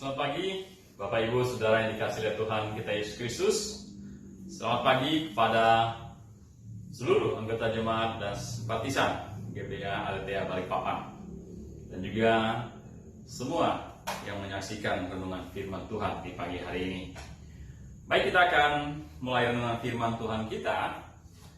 Selamat pagi, Bapak Ibu Saudara yang dikasihi oleh Tuhan kita Yesus Kristus. Selamat pagi kepada seluruh anggota jemaat dan simpatisan GBA Aletheia Balikpapan, dan juga semua yang menyaksikan renungan firman Tuhan di pagi hari ini. Baik, kita akan mulai renungan firman Tuhan kita.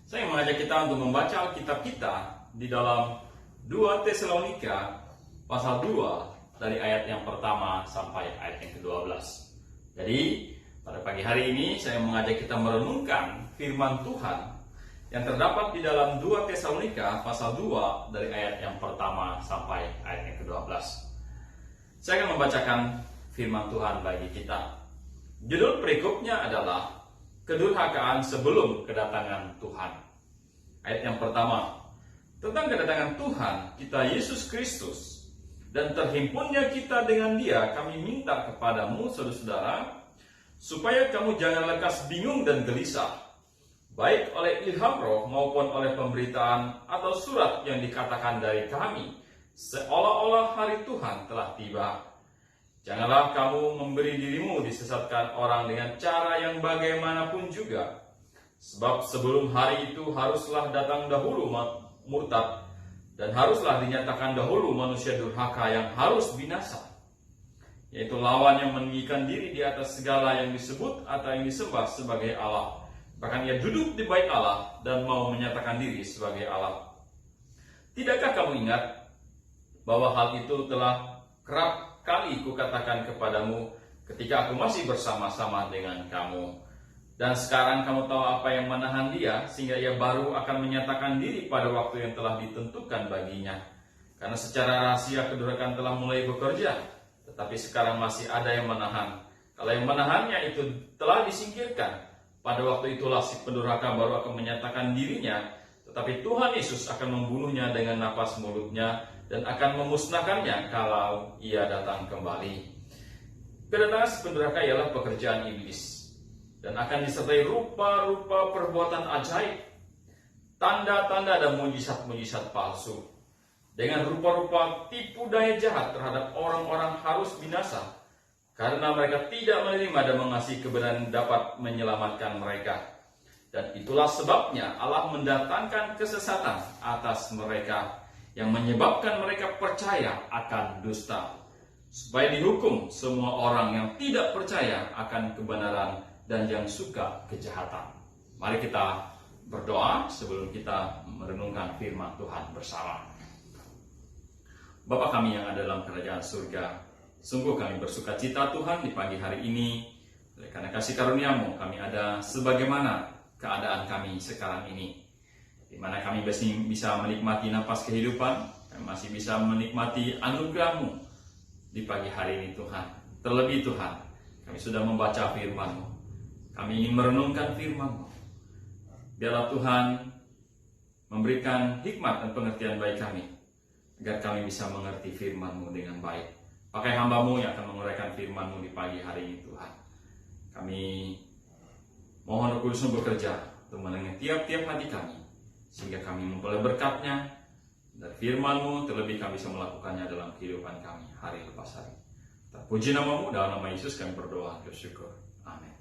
Saya mengajak kita untuk membaca Alkitab kita di dalam 2 Tesalonika pasal 2 dari ayat yang pertama sampai ayat yang ke-12. Jadi, pada pagi hari ini saya mengajak kita merenungkan firman Tuhan yang terdapat di dalam 2 Tesalonika pasal 2 dari ayat yang pertama sampai ayat yang ke-12. Saya akan membacakan firman Tuhan bagi kita. Judul perikopnya adalah Kedurhakaan sebelum kedatangan Tuhan. Ayat yang pertama, tentang kedatangan Tuhan kita Yesus Kristus dan terhimpunnya kita dengan Dia, kami minta kepadamu saudara-saudara, supaya kamu jangan lekas bingung dan gelisah, baik oleh ilham roh maupun oleh pemberitaan atau surat yang dikatakan dari kami, seolah-olah hari Tuhan telah tiba. Janganlah kamu memberi dirimu disesatkan orang dengan cara yang bagaimanapun juga. Sebab sebelum hari itu haruslah datang dahulu murtad, dan haruslah dinyatakan dahulu manusia durhaka yang harus binasa, yaitu lawan yang meninggikan diri di atas segala yang disebut atau yang disembah sebagai Allah. Bahkan ia duduk di bait Allah dan mau menyatakan diri sebagai Allah. Tidakkah kamu ingat bahwa hal itu telah kerap kali kukatakan kepadamu ketika aku masih bersama-sama dengan kamu? Dan sekarang kamu tahu apa yang menahan dia, sehingga ia baru akan menyatakan diri pada waktu yang telah ditentukan baginya. Karena secara rahasia kedurhakaan telah mulai bekerja, tetapi sekarang masih ada yang menahan. Kalau yang menahannya itu telah disingkirkan, pada waktu itulah si pendurhaka baru akan menyatakan dirinya, tetapi Tuhan Yesus akan membunuhnya dengan napas mulutnya dan akan memusnahkannya kalau ia datang kembali. Kedatangan si pendurhaka ialah pekerjaan iblis, dan akan disertai rupa-rupa perbuatan ajaib, tanda-tanda dan mujizat-mujizat palsu, dengan rupa-rupa tipu daya jahat terhadap orang-orang harus binasa, karena mereka tidak menerima dan mengasihi kebenaran dapat menyelamatkan mereka. Dan itulah sebabnya Allah mendatangkan kesesatan atas mereka, yang menyebabkan mereka percaya akan dusta, supaya dihukum semua orang yang tidak percaya akan kebenaran dan yang suka kejahatan. Mari kita berdoa sebelum kita merenungkan firman Tuhan bersama. Bapa kami yang ada dalam kerajaan surga, sungguh kami bersuka cita Tuhan di pagi hari ini, oleh karena kasih karunia-Mu kami ada sebagaimana keadaan kami sekarang ini, di mana kami bisa menikmati napas kehidupan, kami masih bisa menikmati anugerah-Mu di pagi hari ini Tuhan. Terlebih Tuhan, kami sudah membaca firman-Mu, kami ingin merenungkan firman-Mu. Biarlah Tuhan memberikan hikmat dan pengertian bagi kami, agar kami bisa mengerti firman-Mu dengan baik. Pakai hamba-Mu yang akan menguraikan firman-Mu di pagi hari ini Tuhan. Kami mohon Roh Kudus-Mu bekerja untuk menengahi tiap-tiap hati kami, sehingga kami memperoleh berkat-Nya dari firman-Mu, terlebih kami bisa melakukannya dalam kehidupan kami hari lepas hari. Terpuji nama-Mu, dalam nama Yesus kami berdoa, bersyukur. Amin.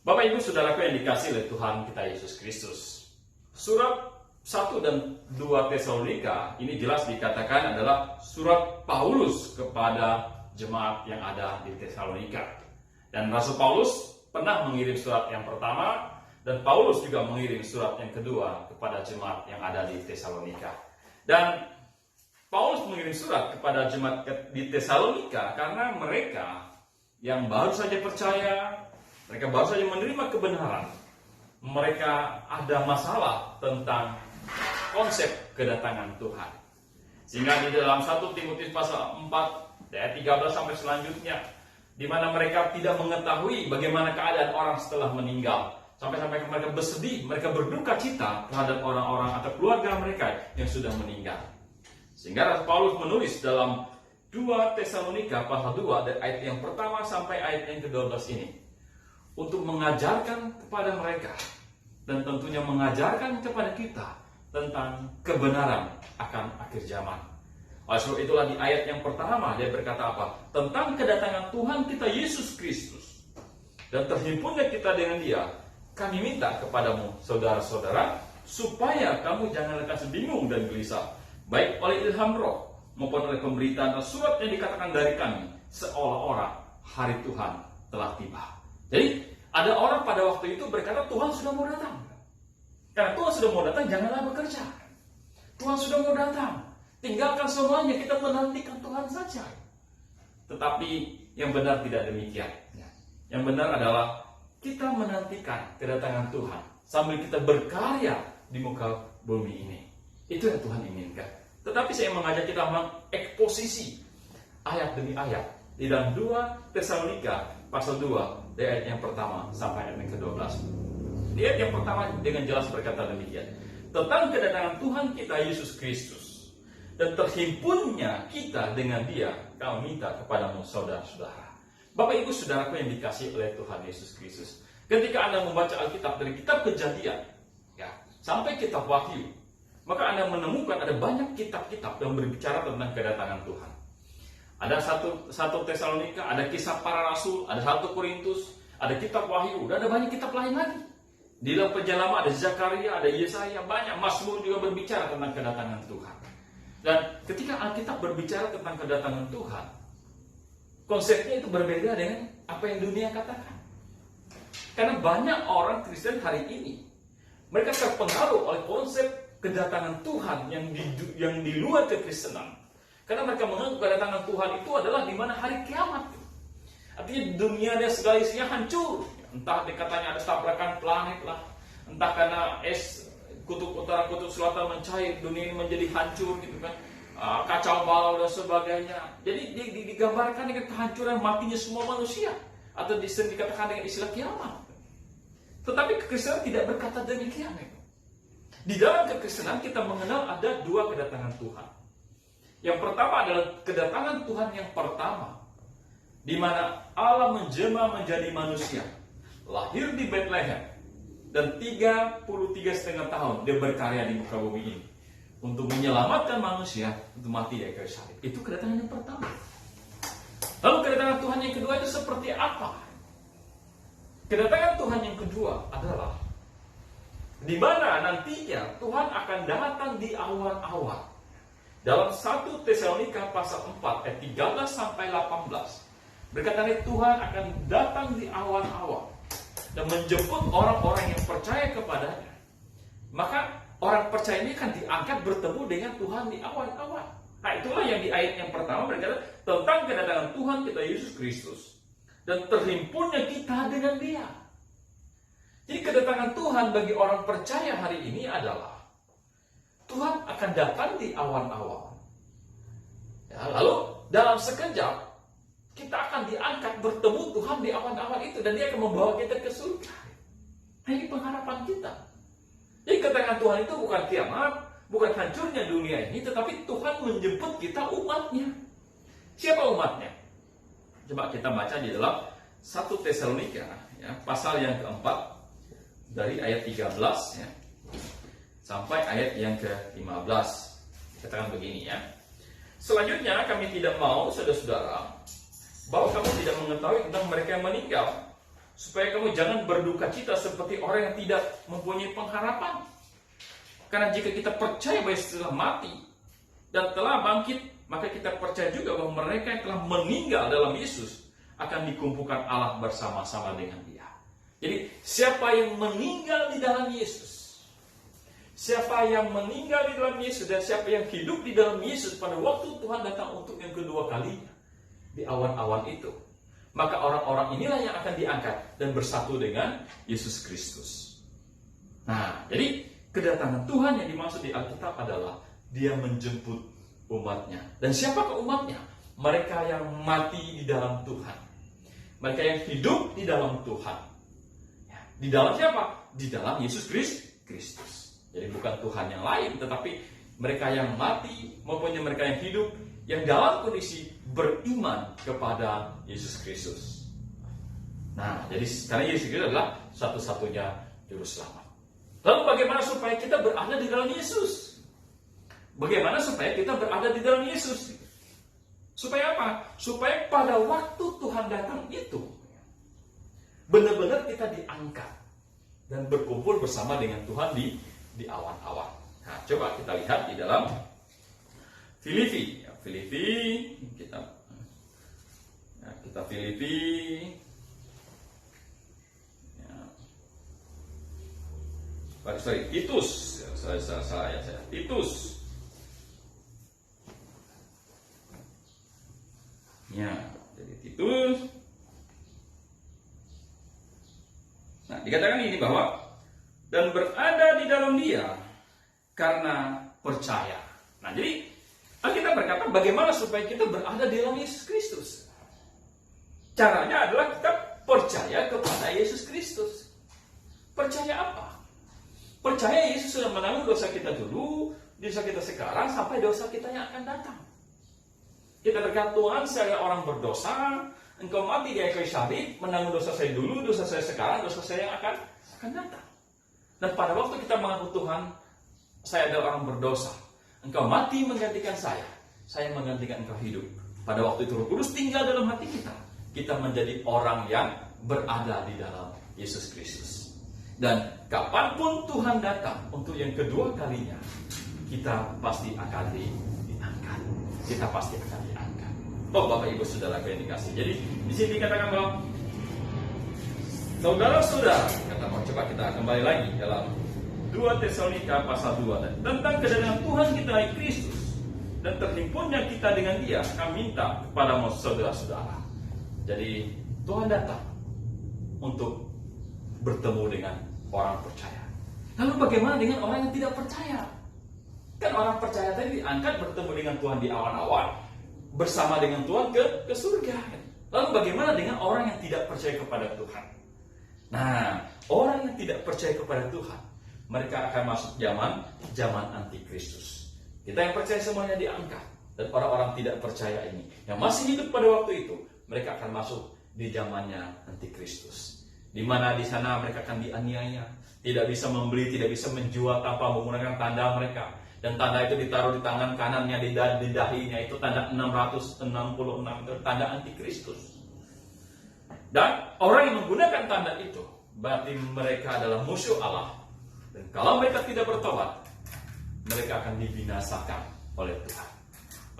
Bapak Ibu Saudaraku yang dikasihi oleh Tuhan kita Yesus Kristus, surat 1 dan 2 Tesalonika ini jelas dikatakan adalah surat Paulus kepada jemaat yang ada di Tesalonika. Dan Rasul Paulus pernah mengirim surat yang pertama, dan Paulus juga mengirim surat yang kedua kepada jemaat yang ada di Tesalonika. Dan Paulus mengirim surat kepada jemaat di Tesalonika karena mereka yang baru saja percaya, mereka baru saja menerima kebenaran, mereka ada masalah tentang konsep kedatangan Tuhan. Sehingga di dalam 1 Timotius pasal 4 ayat 13 sampai selanjutnya, di mana mereka tidak mengetahui bagaimana keadaan orang setelah meninggal, sampai-sampai mereka bersedih, mereka berduka cita terhadap orang-orang atau keluarga mereka yang sudah meninggal. Sehingga Rasul Paulus menulis dalam 2 Tesalonika pasal 2 dari ayat yang pertama sampai ayat yang ke-12 ini, untuk mengajarkan kepada mereka, dan tentunya mengajarkan kepada kita tentang kebenaran akan akhir zaman. Oleh sebab itulah di ayat yang pertama dia berkata apa? Tentang kedatangan Tuhan kita Yesus Kristus dan terhimpunnya kita dengan Dia, kami minta kepadamu, saudara-saudara, supaya kamu jangan lekas bingung dan gelisah, baik oleh ilham roh maupun oleh pemberitaan surat yang dikatakan dari kami, seolah-olah hari Tuhan telah tiba. Jadi ada orang pada waktu itu berkata Tuhan sudah mau datang. Karena Tuhan sudah mau datang, janganlah bekerja. Tuhan sudah mau datang, tinggalkan semuanya, kita menantikan Tuhan saja. Tetapi yang benar tidak demikian. Yang benar adalah kita menantikan kedatangan Tuhan sambil kita berkarya di muka bumi ini. Itu yang Tuhan inginkan. Tetapi saya mengajak kita mengeksposisi ayat demi ayat di dalam 2 Tesalonika pasal 2 dari ayat yang pertama sampai ayat yang ke-12. Di ayat yang pertama dengan jelas berkata demikian, tentang kedatangan Tuhan kita Yesus Kristus dan terhimpunnya kita dengan Dia, kami minta kepadamu, saudara-saudara. Bapak Ibu Saudaraku yang dikasihi oleh Tuhan Yesus Kristus, ketika Anda membaca Alkitab dari kitab Kejadian sampai kitab Wahyu, maka Anda menemukan ada banyak kitab-kitab yang berbicara tentang kedatangan Tuhan. Ada satu Tesalonika, ada kisah para rasul, ada 1 Korintus, ada kitab Wahyu, dan ada banyak kitab lain lagi. Di dalam Penjalama ada Zakaria, ada Yesaya, banyak. Mazmur juga berbicara tentang kedatangan Tuhan. Dan ketika Alkitab berbicara tentang kedatangan Tuhan, konsepnya itu berbeda dengan apa yang dunia katakan. Karena banyak orang Kristen hari ini, mereka terpengaruh oleh konsep kedatangan Tuhan yang di luar kekristenan. Karena mereka menganggap kedatangan Tuhan itu adalah di mana hari kiamat. Artinya dunia dan segala isinya hancur. Entah dikatanya ada tabrakan planet lah, entah karena kutub utara, kutub selatan mencair, dunia ini menjadi hancur gitu kan, kacau balau dan sebagainya. Jadi digambarkan dengan kehancuran matinya semua manusia, atau dikatakan dengan istilah kiamat. Tetapi kekristenan tidak berkata demikian. Di dalam kekristenan kita mengenal ada 2 kedatangan Tuhan. Yang pertama adalah kedatangan Tuhan yang pertama, di mana Allah menjelma menjadi manusia, lahir di Bethlehem, dan 33,5 tahun dia berkarya di muka bumi ini untuk menyelamatkan manusia untuk mati di kayu salib. Itu kedatangan yang pertama. Lalu kedatangan Tuhan yang kedua itu seperti apa? Kedatangan Tuhan yang kedua adalah di mana nantinya Tuhan akan datang di awan-awan. Dalam 1 Tesalonika pasal 4 ayat 13 sampai 18 berkata Tuhan akan datang di awan-awan dan menjemput orang-orang yang percaya kepadanya. Maka orang percaya ini akan diangkat bertemu dengan Tuhan di awan-awan. Nah itulah yang di ayat yang pertama berkata tentang kedatangan Tuhan kita Yesus Kristus dan terhimpunnya kita dengan Dia. Jadi kedatangan Tuhan bagi orang percaya hari ini adalah Tuhan akan datang di awan-awan. Ya, lalu dalam sekejap kita akan diangkat bertemu Tuhan di awan-awan itu dan Dia akan membawa kita ke surga. Nah, ini pengharapan kita. Jadi kedatangan Tuhan itu bukan kiamat, bukan hancurnya dunia ini, tetapi Tuhan menjemput kita umatnya. Siapa umatnya? Coba kita baca di dalam 1 Tesalonika ya, pasal yang keempat dari ayat 13 ya, sampai ayat yang ke-15. Katakan begini ya. Selanjutnya kami tidak mau saudara-saudara bahwa kamu tidak mengetahui tentang mereka yang meninggal, supaya kamu jangan berduka cita seperti orang yang tidak mempunyai pengharapan. Karena jika kita percaya bahwa setelah mati dan telah bangkit, maka kita percaya juga bahwa mereka yang telah meninggal dalam Yesus akan dikumpulkan Allah bersama-sama dengan Dia. Jadi siapa yang meninggal di dalam Yesus, siapa yang meninggal di dalam Yesus dan siapa yang hidup di dalam Yesus pada waktu Tuhan datang untuk yang kedua kalinya di awan-awan itu, maka orang-orang inilah yang akan diangkat dan bersatu dengan Yesus Kristus. Nah, jadi kedatangan Tuhan yang dimaksud di Alkitab adalah Dia menjemput umatnya. Dan siapakah umatnya? Mereka yang mati di dalam Tuhan, mereka yang hidup di dalam Tuhan. Di dalam siapa? Di dalam Yesus Kristus. Jadi bukan Tuhan yang lain, tetapi mereka yang mati maupun mereka yang hidup yang dalam kondisi beriman kepada Yesus Kristus. Nah, jadi karena Yesus Kristus adalah satu-satunya juru selamat. Lalu bagaimana supaya kita berada di dalam Yesus? Bagaimana supaya kita berada di dalam Yesus? Supaya apa? Supaya pada waktu Tuhan datang itu, benar-benar kita diangkat dan berkumpul bersama dengan Tuhan di awan-awan. Nah, coba kita lihat di dalam Filipi. Kita Filipi. Titus. Titus. Ya, jadi Titus. Nah, dikatakan ini bahwa dan berada di dalam Dia karena percaya. Nah, jadi kita berkata bagaimana supaya kita berada di dalam Yesus Kristus? Caranya adalah kita percaya kepada Yesus Kristus. Percaya apa? Percaya Yesus sudah menanggung dosa kita dulu, dosa kita sekarang, sampai dosa kita yang akan datang. Kita berkata, Tuhan, saya orang berdosa, Engkau mati di kayu salib, menanggung dosa saya dulu, dosa saya sekarang, dosa saya yang akan datang. Dan pada waktu kita mengaku Tuhan, saya adalah orang berdosa. Engkau mati menggantikan saya menggantikan Engkau hidup. Pada waktu itu Roh Kudus tinggal dalam hati kita. Kita menjadi orang yang berada di dalam Yesus Kristus. Dan kapanpun Tuhan datang untuk yang kedua kalinya, kita pasti akan diangkat. Kita pasti akan diangkat. Oh, Bapak Ibu Saudara yang dikasih. Jadi di sini dikatakan bahwa saudara-saudara, coba kita kembali lagi dalam 2 Tesalonika pasal 2 tentang kedatangan Tuhan kita Kristus dan terhimpunnya kita dengan Dia. Kami minta kepada saudara-saudara. Jadi Tuhan datang untuk bertemu dengan orang percaya. Lalu bagaimana dengan orang yang tidak percaya? Kan orang percaya tadi diangkat bertemu dengan Tuhan di awan-awan, bersama dengan Tuhan ke surga. Lalu bagaimana dengan orang yang tidak percaya kepada Tuhan? Nah, orang yang tidak percaya kepada Tuhan, mereka akan masuk zaman antikristus. Kita yang percaya semuanya diangkat. Dan orang-orang tidak percaya ini, yang masih hidup pada waktu itu, mereka akan masuk di zamannya antikristus. Di mana di sana mereka akan dianiaya, tidak bisa membeli, tidak bisa menjual tanpa menggunakan tanda mereka. Dan tanda itu ditaruh di tangan kanannya, di dahinya, itu tanda 666, itu tanda antikristus. Dan orang yang menggunakan tanda itu, berarti mereka adalah musuh Allah. Dan kalau mereka tidak bertobat, mereka akan dibinasakan oleh Tuhan.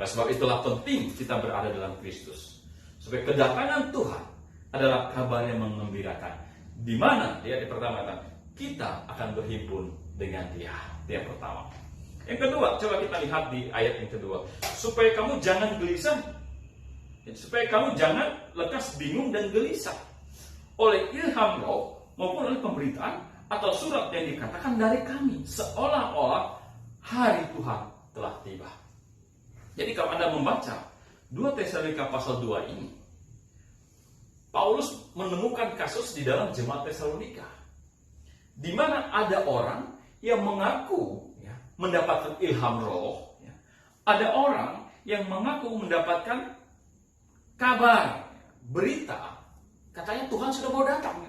Oleh sebab itulah penting kita berada dalam Kristus. Supaya kedatangan Tuhan adalah kabar yang mengembirakan. Di mana dia dipertamakan, kita akan berhimpun dengan Dia. Itu yang pertama. Yang kedua, coba kita lihat di ayat yang kedua. Supaya kamu jangan gelisah. Supaya kamu jangan lekas bingung dan gelisah oleh ilham roh maupun oleh pemberitaan atau surat yang dikatakan dari kami, seolah-olah hari Tuhan telah tiba. Jadi kalau Anda membaca 2 Tesalonika pasal 2 ini, Paulus menemukan kasus di dalam jemaat Tesalonika, di mana ada orang yang mengaku mendapatkan ilham roh, ada orang yang mengaku mendapatkan kabar, berita, katanya Tuhan sudah mau datang.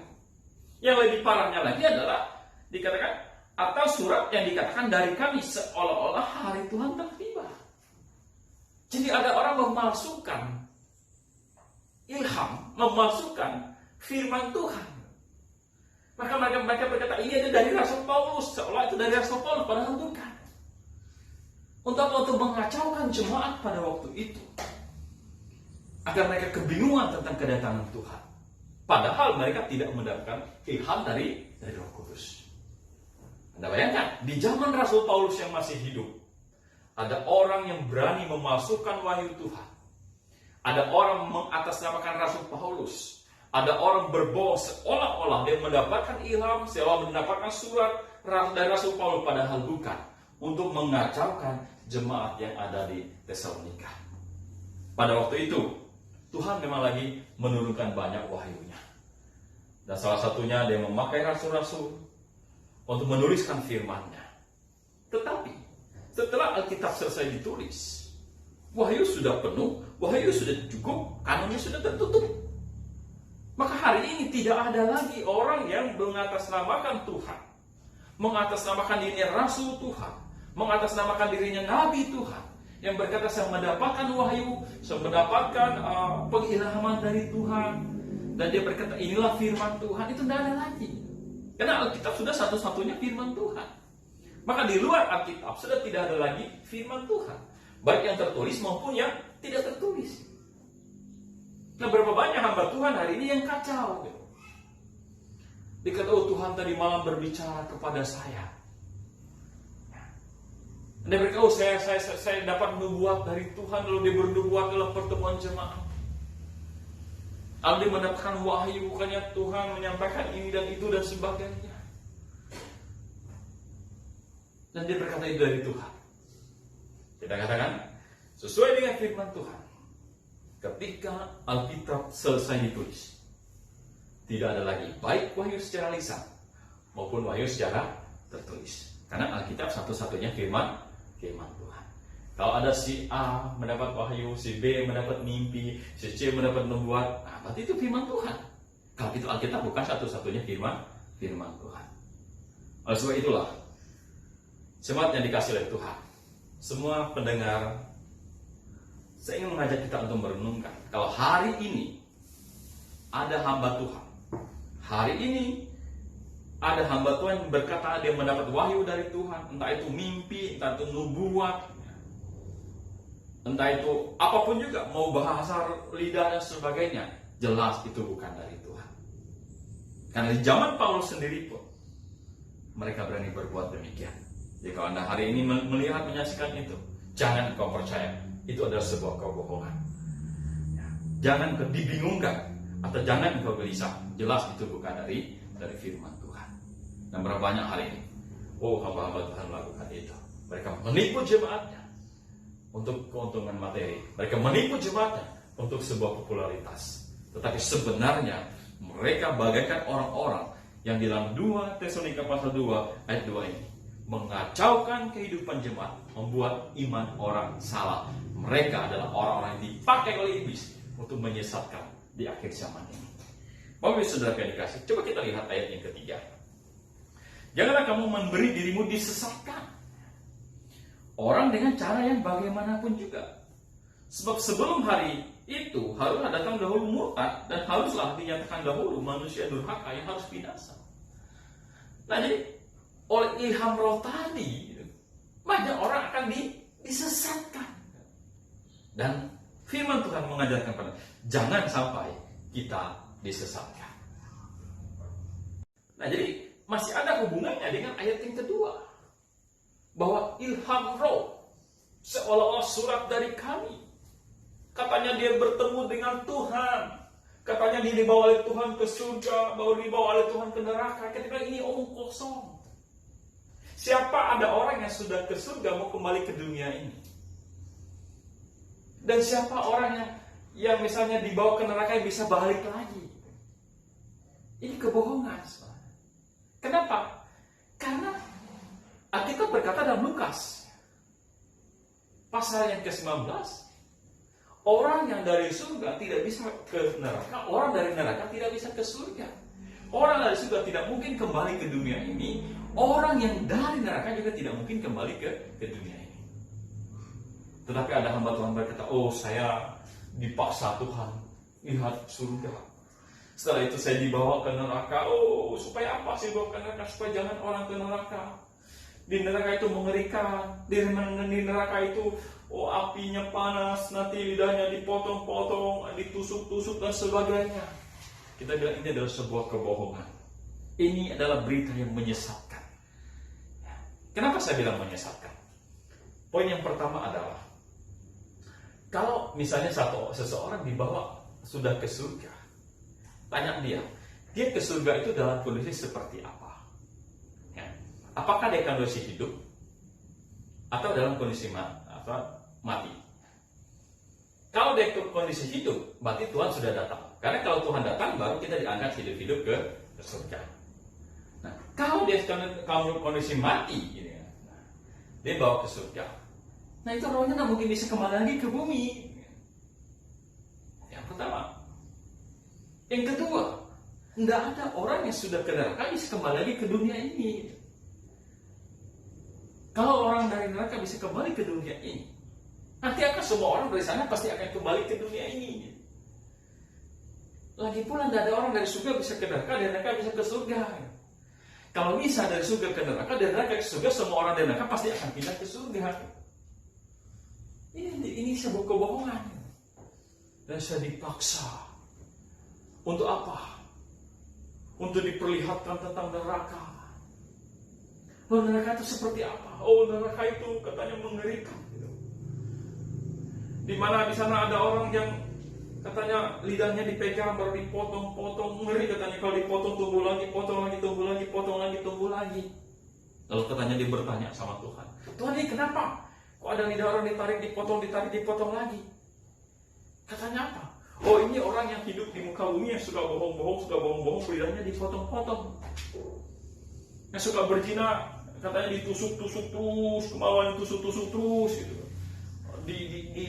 Yang lebih parahnya lagi adalah dikatakan atau surat yang dikatakan dari kami, seolah-olah hari Tuhan telah tiba. Jadi ada orang memalsukan ilham, memalsukan firman Tuhan. Maka mereka berkata ini ada dari Rasul Paulus, seolah itu dari Rasul Paulus, padahal bukan. Untuk mengacaukan jemaat pada waktu itu, agar mereka kebingungan tentang kedatangan Tuhan. Padahal mereka tidak mendapatkan ilham dari Roh Kudus. Anda bayangkan, di zaman Rasul Paulus yang masih hidup, ada orang yang berani memasukkan wahyu Tuhan. Ada orang mengatasnamakan Rasul Paulus. Ada orang berbohong seolah-olah dia mendapatkan ilham, seolah mendapatkan surat dari Rasul Paulus, padahal bukan. Untuk mengacaukan jemaat yang ada di Tesalonika. Pada waktu itu, Tuhan memang lagi menurunkan banyak wahyunya. Dan salah satunya dia memakai rasul-rasul untuk menuliskan firman-Nya. Tetapi, setelah Alkitab selesai ditulis, wahyu sudah penuh, wahyu sudah cukup, kanonnya sudah tertutup. Maka hari ini tidak ada lagi orang yang mengatasnamakan Tuhan, mengatasnamakan dirinya rasul Tuhan, mengatasnamakan dirinya Nabi Tuhan, yang berkata saya mendapatkan wahyu, saya mendapatkan pengilhaman dari Tuhan, dan dia berkata inilah firman Tuhan, itu tidak ada lagi. Karena Alkitab sudah satu-satunya firman Tuhan. Maka di luar Alkitab sudah tidak ada lagi firman Tuhan, baik yang tertulis maupun yang tidak tertulis. Nah, berapa banyak hamba Tuhan hari ini yang kacau gitu. Dikata, oh Tuhan tadi malam berbicara kepada saya. Dia berkata, oh saya dapat nubuat dari Tuhan, lalu dia bernubuat dalam pertemuan jemaat. Lalu dia mendapatkan wahyu, bukannya Tuhan menyampaikan ini dan itu dan sebagainya. Dan dia berkata itu dari Tuhan. Kita katakan, sesuai dengan firman Tuhan, ketika Alkitab selesai ditulis, tidak ada lagi baik wahyu secara lisan maupun wahyu secara tertulis. Karena Alkitab satu-satunya firman Tuhan. Kalau ada si A mendapat wahyu, si B mendapat mimpi, si C mendapat nubuat, nah, berarti itu firman Tuhan. Kalau itu Alkitab bukan satu-satunya firman Tuhan. Oleh sebab itulah, jemaat yang dikasih oleh Tuhan, semua pendengar, saya ingin mengajak kita untuk merenungkan. Kalau hari ini ada hamba Tuhan, hari ini ada hamba Tuhan yang berkata dia mendapat wahyu dari Tuhan, entah itu mimpi, entah itu nubuat, entah itu apapun juga, mau bahasa lidah dan sebagainya, jelas itu bukan dari Tuhan. Karena di zaman Paulus sendiri pun mereka berani berbuat demikian. Jadi kalau Anda hari ini melihat, menyaksikan itu, jangan kau percaya itu adalah sebuah kebohongan. Jangan kau dibingungkan atau jangan kau gelisah, jelas itu bukan dari firman Tuhan. Dan berapa banyak hari ini, hamba-hamba Tuhan melakukan itu. Mereka menipu jemaatnya untuk keuntungan materi. Mereka menipu jemaatnya untuk sebuah popularitas. Tetapi sebenarnya mereka bagaikan orang-orang yang di dalam 2 Tesalonika pasal 2 ayat 2 ini mengacaukan kehidupan jemaat, membuat iman orang salah. Mereka adalah orang-orang yang dipakai oleh iblis untuk menyesatkan di akhir zaman ini. Bapak Ibu Saudara yang dikasih, coba kita lihat ayat yang ketiga. Janganlah kamu memberi dirimu disesatkan orang dengan cara yang bagaimanapun juga. Sebab sebelum hari itu haruslah datang dahulu murtad, dan haruslah dinyatakan dahulu manusia durhaka yang harus binasa. Nah, jadi oleh ilham roh tadi, banyak orang akan disesatkan. Dan firman Tuhan mengajarkan pada jangan sampai kita disesatkan. Nah, jadi masih ada hubungannya dengan ayat yang kedua, bahwa ilham roh seolah-olah surat dari kami. Katanya dia bertemu dengan Tuhan, katanya dia dibawa oleh Tuhan ke surga, baru dibawa oleh Tuhan ke neraka. Ketika ini omong kosong. Siapa ada orang yang sudah ke surga mau kembali ke dunia ini? Dan siapa orang yang misalnya dibawa ke neraka yang bisa balik lagi? Ini kebohongan. Kenapa? Karena Alkitab berkata dalam Lukas pasal yang ke-19, orang yang dari surga tidak bisa ke neraka, orang dari neraka tidak bisa ke surga. Orang dari surga tidak mungkin kembali ke dunia ini, orang yang dari neraka juga tidak mungkin kembali ke dunia ini. Tetapi ada hamba Tuhan berkata, saya dipaksa Tuhan lihat surga. Setelah itu saya dibawa ke neraka. Supaya apa sih dibawa ke neraka? Supaya jangan orang ke neraka. Di neraka itu mengerikan. Di neraka itu apinya panas, nanti lidahnya dipotong-potong, ditusuk-tusuk dan sebagainya. Kita bilang ini adalah sebuah kebohongan. Ini adalah berita yang menyesatkan. Kenapa saya bilang menyesatkan? Poin yang pertama adalah, kalau misalnya seseorang dibawa sudah ke surga, tanya dia ke surga itu dalam kondisi seperti apa? Apakah dia kondisi hidup atau dalam kondisi mati? Kalau dia kondisi hidup, berarti Tuhan sudah datang. Karena kalau Tuhan datang, baru kita diangkat hidup-hidup ke surga. Nah, kalau dia kondisi mati, dia bawa ke surga. Nah, itu rohnya nggak mungkin bisa kembali lagi ke bumi. Yang pertama. Yang kedua, nggak ada orang yang sudah ke neraka bisa kembali lagi ke dunia ini. Kalau orang dari neraka bisa kembali ke dunia ini, nanti akan semua orang dari sana pasti akan kembali ke dunia ini. Lagi pula tidak ada orang dari surga bisa ke neraka, dari neraka bisa ke surga. Kalau bisa dari surga ke neraka, dari neraka ke surga, semua orang dari neraka pasti akan pindah ke surga. Ini sebuah kebohongan. Dan saya dipaksa. Untuk apa? Untuk diperlihatkan tentang neraka. Oh, neraka itu seperti apa? Oh, neraka itu katanya mengerikan. Di mana di sana ada orang yang katanya lidahnya dipegang baru dipotong-potong, ngeri katanya kalau dipotong tumbuh lagi, potong lagi, tumbuh lagi, potong lagi, tumbuh lagi. Lalu katanya dia bertanya sama Tuhan, Tuhan ini kenapa? Kok ada lidah orang ditarik, dipotong lagi? Katanya apa? Oh, ini orang yang hidup di muka bumi yang suka bohong-bohong, lidahnya dipotong-potong. Yang suka berzina, katanya ditusuk-tusuk terus, kemauan tusuk-tusuk terus gitu.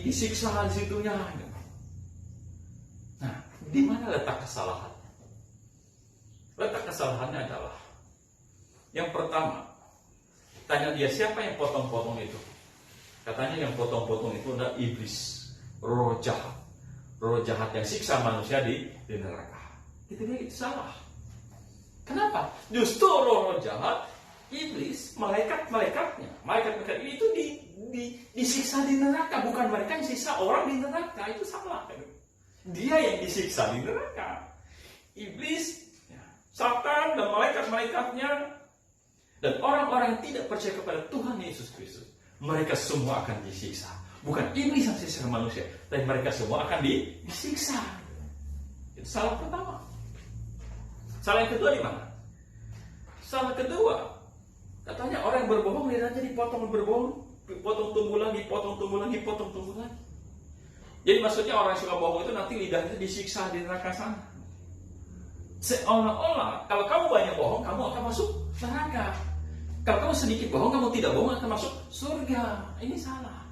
Disiksa di situnya. Nah, di mana letak kesalahan? Letak kesalahannya adalah yang pertama, tanya dia siapa yang potong-potong itu. Katanya yang potong-potong itu adalah iblis, roh jahat. Roh jahat yang siksa manusia di neraka. Itu salah. Kenapa? Justru roh jahat, iblis, malaikat-malaikatnya, malaikat-malaikat itu disiksa di neraka, bukan mereka yang siksa orang di neraka. Itu salah. Dia yang disiksa di neraka. Iblis, Satan dan malaikat-malaikatnya dan orang-orang yang tidak percaya kepada Tuhan Yesus Kristus, mereka semua akan disiksa. Bukan iblis yang siksa manusia, tapi mereka semua akan disiksa. Itu salah pertama. Salah yang kedua di mana? Salah kedua, katanya orang yang berbohong lidahnya dipotong, potong tumbuh lagi. Jadi maksudnya orang yang suka bohong itu nanti lidahnya disiksa di neraka sana. Seolah-olah kalau kamu banyak bohong, kamu akan masuk neraka. Kalau kamu sedikit bohong, kamu tidak bohong akan masuk surga. Ini salah.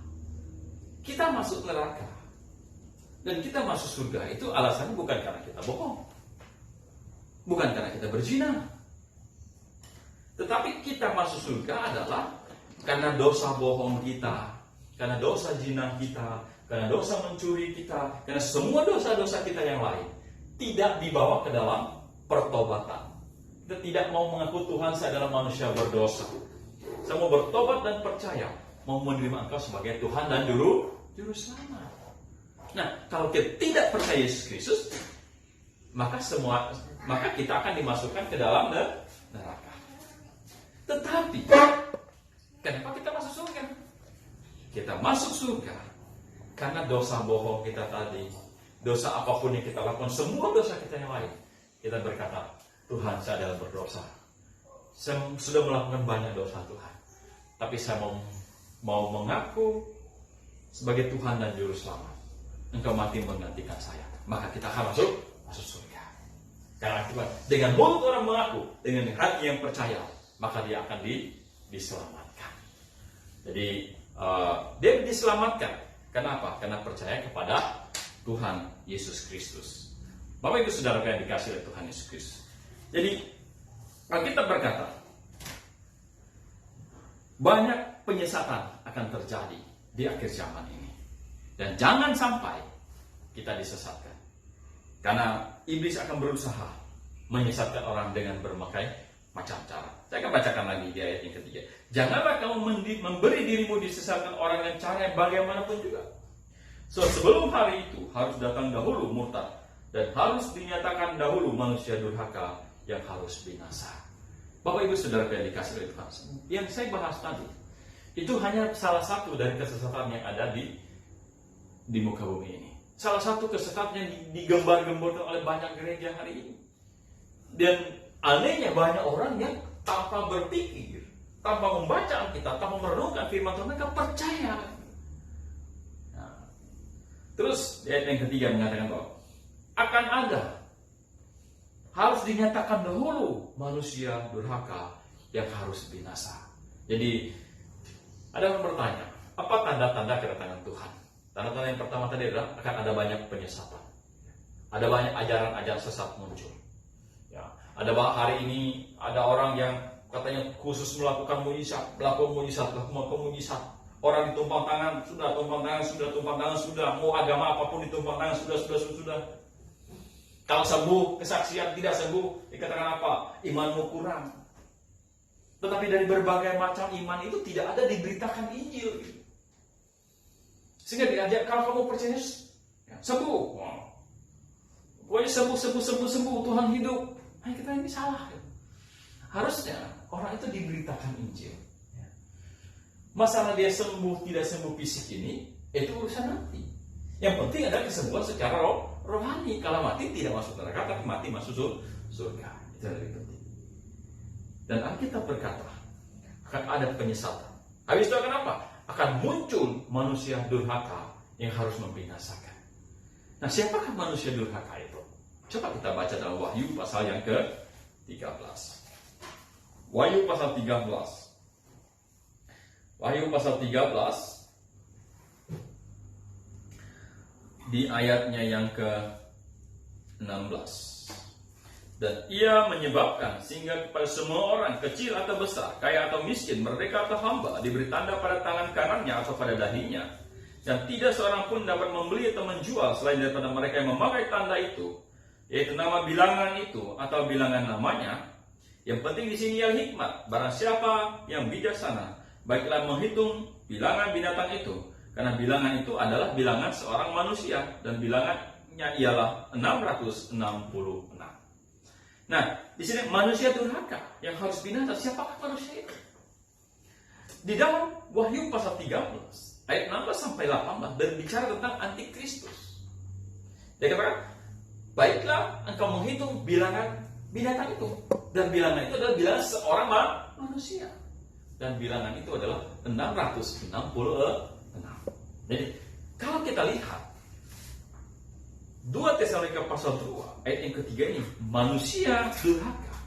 Kita masuk neraka dan kita masuk surga itu alasannya bukan karena kita bohong, bukan karena kita berzina, tetapi kita masuk surga adalah karena dosa bohong kita, karena dosa zina kita, karena dosa mencuri kita, karena semua dosa-dosa kita yang lain tidak dibawa ke dalam pertobatan. Kita tidak mau mengaku Tuhan, saya adalah manusia berdosa. Saya mau bertobat dan percaya, mau menerima Engkau sebagai Tuhan dan Juru Selamat. Nah, kalau kita tidak percaya Yesus Kristus, maka kita akan dimasukkan ke dalam neraka. Tetapi, kenapa kita masuk surga? Kita masuk surga karena dosa bohong kita tadi, dosa apapun yang kita lakukan, semua dosa kita yang lain, kita berkata, Tuhan, saya adalah berdosa. Saya sudah melakukan banyak dosa, Tuhan. Tapi saya mau mengaku sebagai Tuhan dan Juru Selamat. Engkau mati menggantikan saya. Maka kita akan masuk surga. Karena akibat dengan mulut orang mengaku, dengan hati yang percaya, maka dia akan diselamatkan. Jadi dia diselamatkan. Kenapa? Karena percaya kepada Tuhan Yesus Kristus. Bapak Ibu Saudara yang dikasihi oleh Tuhan Yesus Kristus. Jadi Alkitab berkata, banyak penyesatan akan terjadi di akhir zaman ini. Dan jangan sampai kita disesatkan. Karena iblis akan berusaha menyesatkan orang dengan berbagai macam cara. Saya akan bacakan lagi di ayat yang ketiga. Janganlah kamu memberi dirimu disesatkan orang dengan cara yang bagaimanapun juga. So, sebelum hari itu harus datang dahulu murtad. Dan harus dinyatakan dahulu manusia durhaka yang harus binasa. Bapak Ibu Saudara yang dikasihi oleh Tuhan, yang saya bahas tadi itu hanya salah satu dari kesesatan yang ada di muka bumi ini. Salah satu kesesatan yang digembar-gemborkan oleh banyak gereja hari ini. Dan anehnya banyak orang yang tanpa berpikir, tanpa membaca Alkitab, tanpa merenungkan firman Tuhan, mereka percaya. Nah, terus ayat yang ketiga mengatakan bahwa akan ada, harus dinyatakan dahulu manusia durhaka yang harus binasa. Jadi ada orang bertanya, apa tanda-tanda kedatangan Tuhan? Tanda-tanda yang pertama tadi adalah akan ada banyak penyesatan. Ada banyak ajaran-ajaran sesat muncul. Ya, ada hari ini ada orang yang katanya khusus melakukan mujizat. Orang ditumpang tangan, sudah. Mau agama apapun ditumpang tangan, sudah. Kalau sembuh, kesaksian, tidak sembuh, dikatakan apa? Imanmu kurang. Tetapi dari berbagai macam iman itu tidak ada diberitakan Injil. Sehingga diajak, kalau kamu percaya sembuh. Pokoknya sembuh, Tuhan hidup. Nah, kita ini salah. Harusnya orang itu diberitakan Injil. Masalah dia sembuh, tidak sembuh fisik ini, itu urusan nanti. Yang penting adalah kesembuhan secara rohani. Kalau mati tidak masuk neraka, tapi mati masuk surga. Itu yang lebih penting. Dan Alkitab berkata, akan ada penyesatan. Habis itu akan apa? Akan muncul manusia durhaka yang harus membinasakan. Nah, siapakah manusia durhaka itu? Coba kita baca dalam Wahyu pasal yang ke-13. Wahyu pasal 13. Wahyu pasal 13 di ayatnya yang ke-16. Dan ia menyebabkan sehingga kepada semua orang, kecil atau besar, kaya atau miskin, merdeka atau hamba, diberi tanda pada tangan kanannya atau pada dahinya. Dan tidak seorang pun dapat membeli atau menjual selain daripada mereka yang memakai tanda itu, yaitu nama bilangan itu atau bilangan namanya. Yang penting di sini yang hikmat. Barang siapa yang bijaksana, baiklah menghitung bilangan binatang itu, karena bilangan itu adalah bilangan seorang manusia, dan bilangannya ialah 666. Nah, di sini manusia durhaka yang harus binasa. Siapakah manusia itu? Di dalam Wahyu pasal 13 ayat 16 sampai 18 berbicara tentang antikristus. Dia katakan, baiklah engkau menghitung bilangan binatang itu, dan bilangan itu adalah bilangan seorang manusia. Dan bilangan itu adalah 666. Jadi, kalau kita lihat 2 Tesalonika pasal 2 ayat yang ketiga ini, manusia durhaka,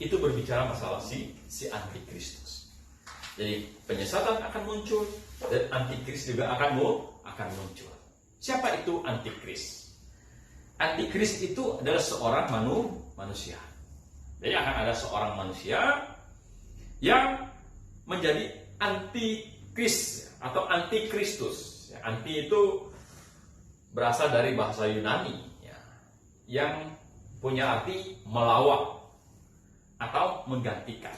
itu berbicara masalah si antikristus. Jadi, penyesatan akan muncul dan antikris juga akan muncul. Siapa itu antikris? Antikris itu adalah seorang manusia. Jadi akan ada seorang manusia yang menjadi antikris atau antikristus. Anti itu berasal dari bahasa Yunani, yang punya arti melawan atau menggantikan.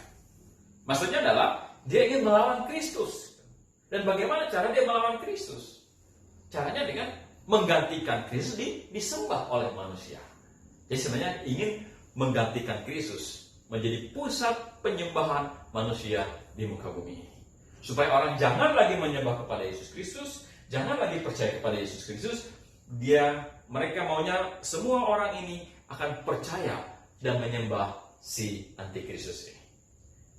Maksudnya adalah dia ingin melawan Kristus. Dan bagaimana cara dia melawan Kristus? Caranya dengan menggantikan Kristus disembah oleh manusia. Jadi sebenarnya ingin menggantikan Kristus menjadi pusat penyembahan manusia di muka bumi ini. Supaya orang jangan lagi menyembah kepada Yesus Kristus, jangan lagi percaya kepada Yesus Kristus. Mereka maunya semua orang ini akan percaya dan menyembah si antikristus ini.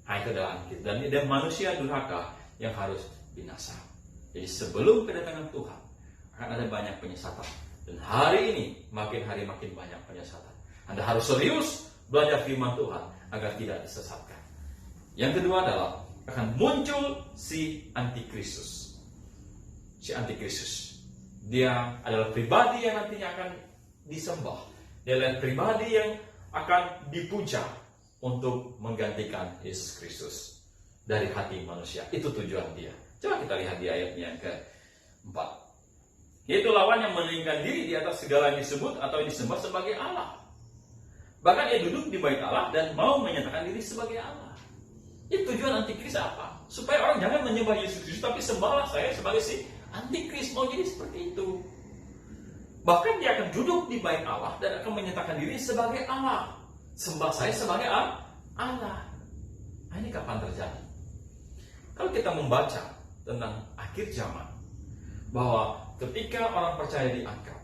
Nah, itu adalah antikristus. Dan manusia durhaka yang harus binasa. Jadi sebelum kedatangan Tuhan akan ada banyak penyesatan. Dan hari ini makin hari makin banyak penyesatan. Anda harus serius belajar firman Tuhan agar tidak disesatkan. Yang kedua adalah akan muncul si antikristus. Si antikristus. Dia adalah pribadi yang nantinya akan disembah. Dia adalah pribadi yang akan dipuja untuk menggantikan Yesus Kristus dari hati manusia. Itu tujuan dia. Coba kita lihat di ayatnya yang ke-4. Yaitu lawan yang meninggikan diri di atas segala yang disebut atau yang disembah sebagai Allah. Bahkan ia duduk di bait Allah dan mau menyatakan diri sebagai Allah. Itu tujuan antikris apa? Supaya orang jangan menyembah Yesus Kristus, tapi sembahlah saya sebagai si antikris. Mau jadi seperti itu. Bahkan dia akan duduk di bait Allah dan akan menyatakan diri sebagai Allah. Sembah saya sebagai Allah. Nah, ini kapan terjadi? Kalau kita membaca tentang akhir zaman, bahwa ketika orang percaya diangkat,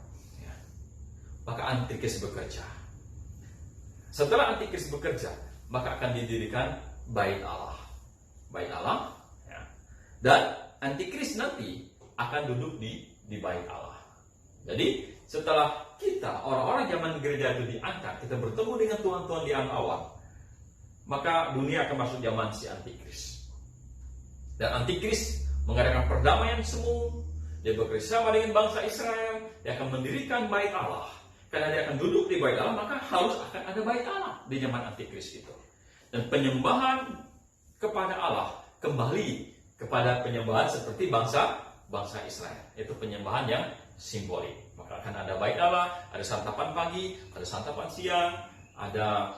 maka antikris bekerja. Setelah antikris bekerja, maka akan didirikan bait Allah. Bait Allah, dan antikris nanti akan duduk di bait Allah. Jadi setelah kita, orang-orang zaman gereja itu diangkat, kita bertemu dengan Tuhan di alam awal, maka dunia akan masuk zaman si antikris. Dan antikris mengadakan perdamaian semu. Dia bekerjasama dengan bangsa Israel. Dia akan mendirikan bait Allah. Karena dia akan duduk di bait Allah, maka harus akan ada bait Allah di zaman antikris itu. Dan penyembahan kepada Allah kembali kepada penyembahan seperti bangsa Israel. Itu penyembahan yang simbolik. Maka akan ada bait Allah, ada santapan pagi, ada santapan siang, ada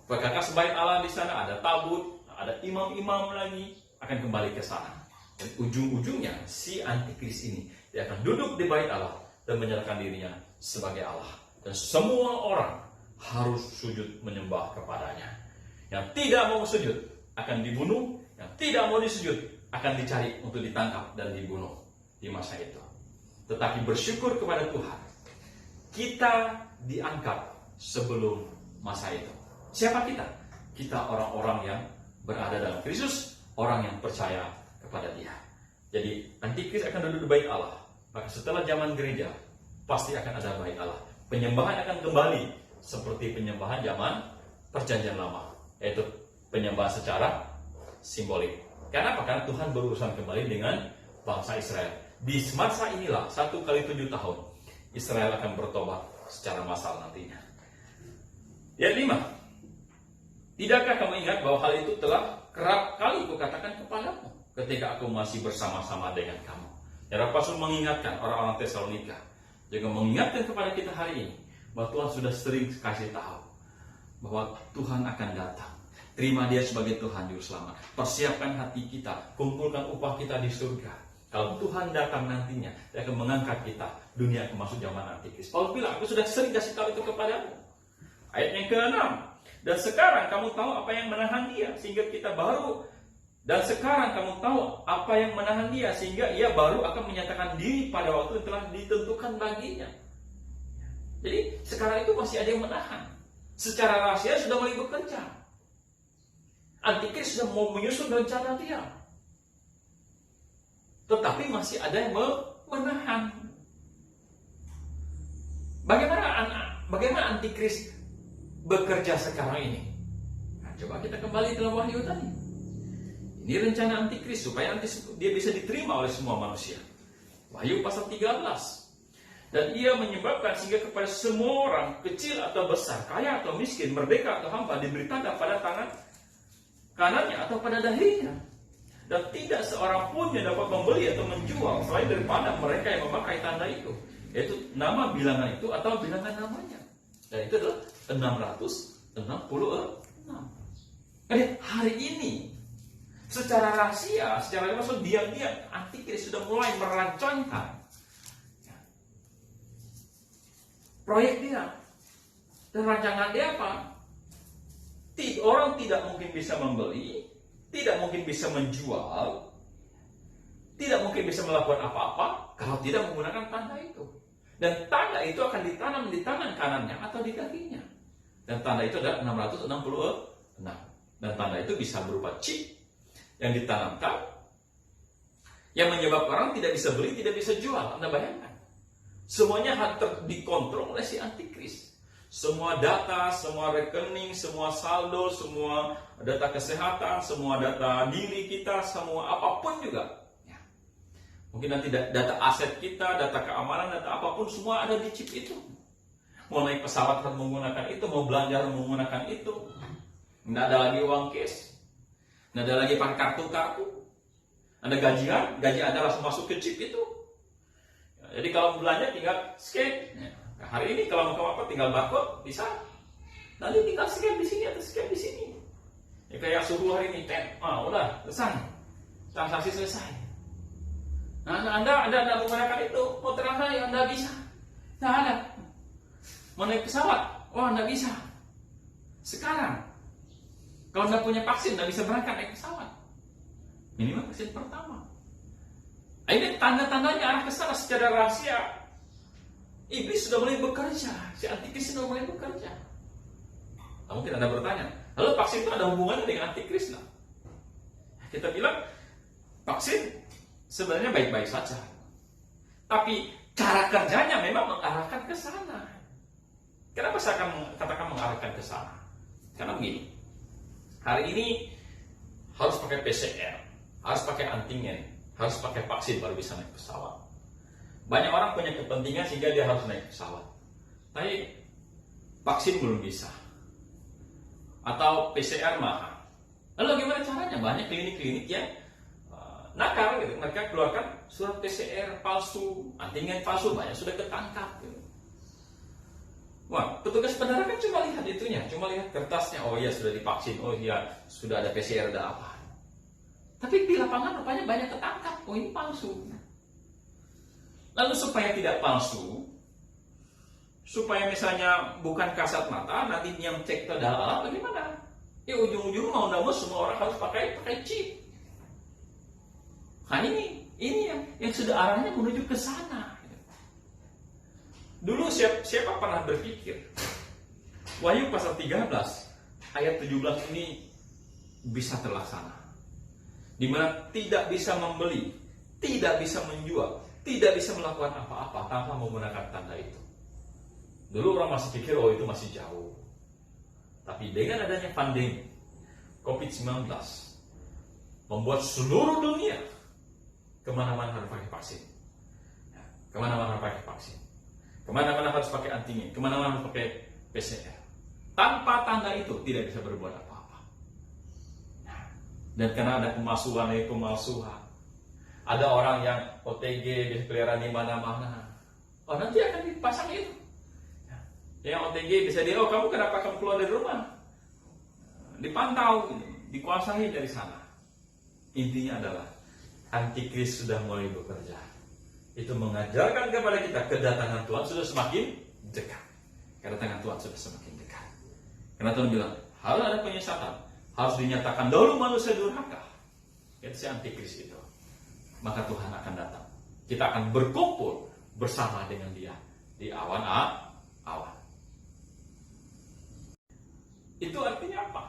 perkakas bait Allah di sana, ada tabut, ada imam-imam lagi akan kembali ke sana. Dan ujung-ujungnya si antikris ini dia akan duduk di bait Allah dan menyerahkan dirinya sebagai Allah. Dan semua orang harus sujud menyembah kepadanya. Yang tidak mau sujud akan dibunuh, yang tidak mau disujud akan dicari untuk ditangkap dan dibunuh di masa itu. Tetapi bersyukur kepada Tuhan, kita diangkat sebelum masa itu. Siapa kita? Kita orang-orang yang berada dalam Kristus, orang yang percaya kepada Dia. Jadi antikris akan duduk di bait Allah. Maka setelah zaman gereja pasti akan ada bait Allah. Penyembahan akan kembali seperti penyembahan zaman Perjanjian Lama, yaitu penyembahan secara simbolik. Kenapa? Karena Tuhan berurusan kembali dengan bangsa Israel. Di masa inilah 1 kali 7 tahun Israel akan bertobat secara massal nantinya. Yang 5, tidakkah kamu ingat bahwa hal itu telah kerap kali kukatakan kepadamu ketika aku masih bersama-sama dengan kamu. Ya, Rasul mengingatkan orang-orang Tesalonika, juga mengingatkan kepada kita hari ini bahwa Tuhan sudah sering kasih tahu bahwa Tuhan akan datang. Terima Dia sebagai Tuhan Juru Selamat. Persiapkan hati kita, kumpulkan upah kita di surga. Kalau Tuhan datang nantinya, Dia akan mengangkat kita. Dunia akan masuk zaman antikris. Paulus bilang, aku sudah sering kasih tahu itu kepadamu. Ayat yang ke-6. Dan sekarang kamu tahu apa yang menahan Dia, sehingga kita baru. Dan sekarang kamu tahu apa yang menahan Dia, sehingga Ia baru akan menyatakan diri pada waktu yang telah ditentukan baginya. Jadi sekarang itu masih ada yang menahan. Secara rahasia sudah mulai bekerja. Antikris sudah mau menyusun rencana dia. Tetapi masih ada yang menahan. Bagaimana antikris bekerja sekarang ini? Nah, coba kita kembali dalam Wahyu tadi. Ini rencana antikris supaya nanti dia bisa diterima oleh semua manusia. Wahyu pasal 13. Dan ia menyebabkan sehingga kepada semua orang, kecil atau besar, kaya atau miskin, merdeka atau hamba, diberi tanda pada tangan kanannya atau pada dahinya. Dan tidak seorang pun yang dapat membeli atau menjual selain daripada mereka yang memakai tanda itu, yaitu nama bilangan itu atau bilangan namanya. Dan itu adalah 666. Jadi hari ini secara rahasia, secara langsung diam-diam antikris sudah mulai merancangkan proyek dia. Dan rancangan dia apa? Orang tidak mungkin bisa membeli, tidak mungkin bisa menjual, tidak mungkin bisa melakukan apa-apa kalau tidak menggunakan tanda itu. Dan tanda itu akan ditanam di tangan kanannya atau di kakinya. Dan tanda itu adalah 666. Dan tanda itu bisa berupa chip yang ditanamkan, yang menyebabkan orang tidak bisa beli, tidak bisa jual. Anda bayangkan. Semuanya dikontrol oleh si antikris. Semua data, semua rekening, semua saldo, semua data kesehatan, semua data diri kita, semua apapun juga. Ya. Mungkin nanti data aset kita, data keamanan, data apapun semua ada di chip itu. Mau naik pesawat harus menggunakan itu, mau belanja harus menggunakan itu. Nggak ada lagi uang cash. Nggak ada lagi pakai kartu. Ada gajian, gaji Anda langsung masuk ke chip itu. Jadi kalau belanja tinggal scan. Nah, hari ini kalau mau apa tinggal barcode bisa. Nanti tinggal scan di sini atau scan di sini. Ya kayak suhu hari ini tap. Udah selesai. Transaksi selesai. Nah, Anda menggunakan itu, mau transaksi Anda bisa. Nah, ada. Mau naik pesawat, Anda bisa. Sekarang kalau Anda punya vaksin, Anda bisa berangkat naik pesawat. Minimal vaksin pertama. Ini tanda-tandanya arah ke sana secara rahasia. Iblis sudah mulai bekerja, si antikris sudah mulai bekerja. Nah, mungkin Anda bertanya, lalu vaksin itu ada hubungannya dengan antikris? Nah, kita bilang vaksin sebenarnya baik-baik saja, tapi cara kerjanya memang mengarahkan ke sana. Kenapa saya akan katakan mengarahkan ke sana? Karena begini, hari ini harus pakai PCR, harus pakai antigen, harus pakai vaksin baru bisa naik pesawat. Banyak orang punya kepentingan sehingga dia harus naik pesawat. Tapi vaksin belum bisa. atau PCR mahal. Lalu gimana caranya? Banyak klinik-klinik yang nakal gitu. Mereka keluarkan surat PCR palsu, antigen palsu, banyak sudah ketangkap gitu. Wah, petugas bandara kan cuma lihat itunya, cuma lihat kertasnya, oh iya sudah divaksin, oh iya sudah ada PCR, ada apa. Tapi di lapangan rupanya banyak ketangkap, oh ini palsu. Lalu supaya tidak palsu, supaya misalnya bukan kasat mata, nanti yang cek ke dalam bagaimana? Ya ujung-ujung mau nggak mau semua orang harus pakai chip. Nah ini yang sudah arahnya menuju ke sana. Dulu siapa pernah berpikir Wahyu pasal 13 ayat 17 ini bisa terlaksana, di mana tidak bisa membeli, tidak bisa menjual, tidak bisa melakukan apa-apa tanpa menggunakan tanda itu. Dulu orang masih pikir oh itu masih jauh. Tapi dengan adanya pandemi COVID-19 membuat seluruh dunia kemana-mana harus pakai vaksin, kemana-mana harus pakai vaksin, kemana-mana harus pakai antigen, kemana-mana harus pakai PCR. Tanpa tanda itu tidak bisa berbuat apa-apa. Dan karena ada pemalsuan, ada orang yang OTG berkeliaran di mana-mana, oh nanti akan dipasang itu. Yang OTG bisa dia, oh kamu kenapa kamu keluar dari rumah? Dipantau, gitu, dikuasai dari sana. Intinya adalah Antikris sudah mulai bekerja. Itu mengajarkan kepada kita kedatangan Tuhan sudah semakin dekat. Kedatangan Tuhan sudah semakin dekat. Karena Tuhan bilang, harus ada penyesatan, harus dinyatakan dahulu manusia durhaka. Itu si Antikris itu. Maka Tuhan akan datang. Kita akan berkumpul bersama dengan Dia di awan-awan. Itu artinya apa?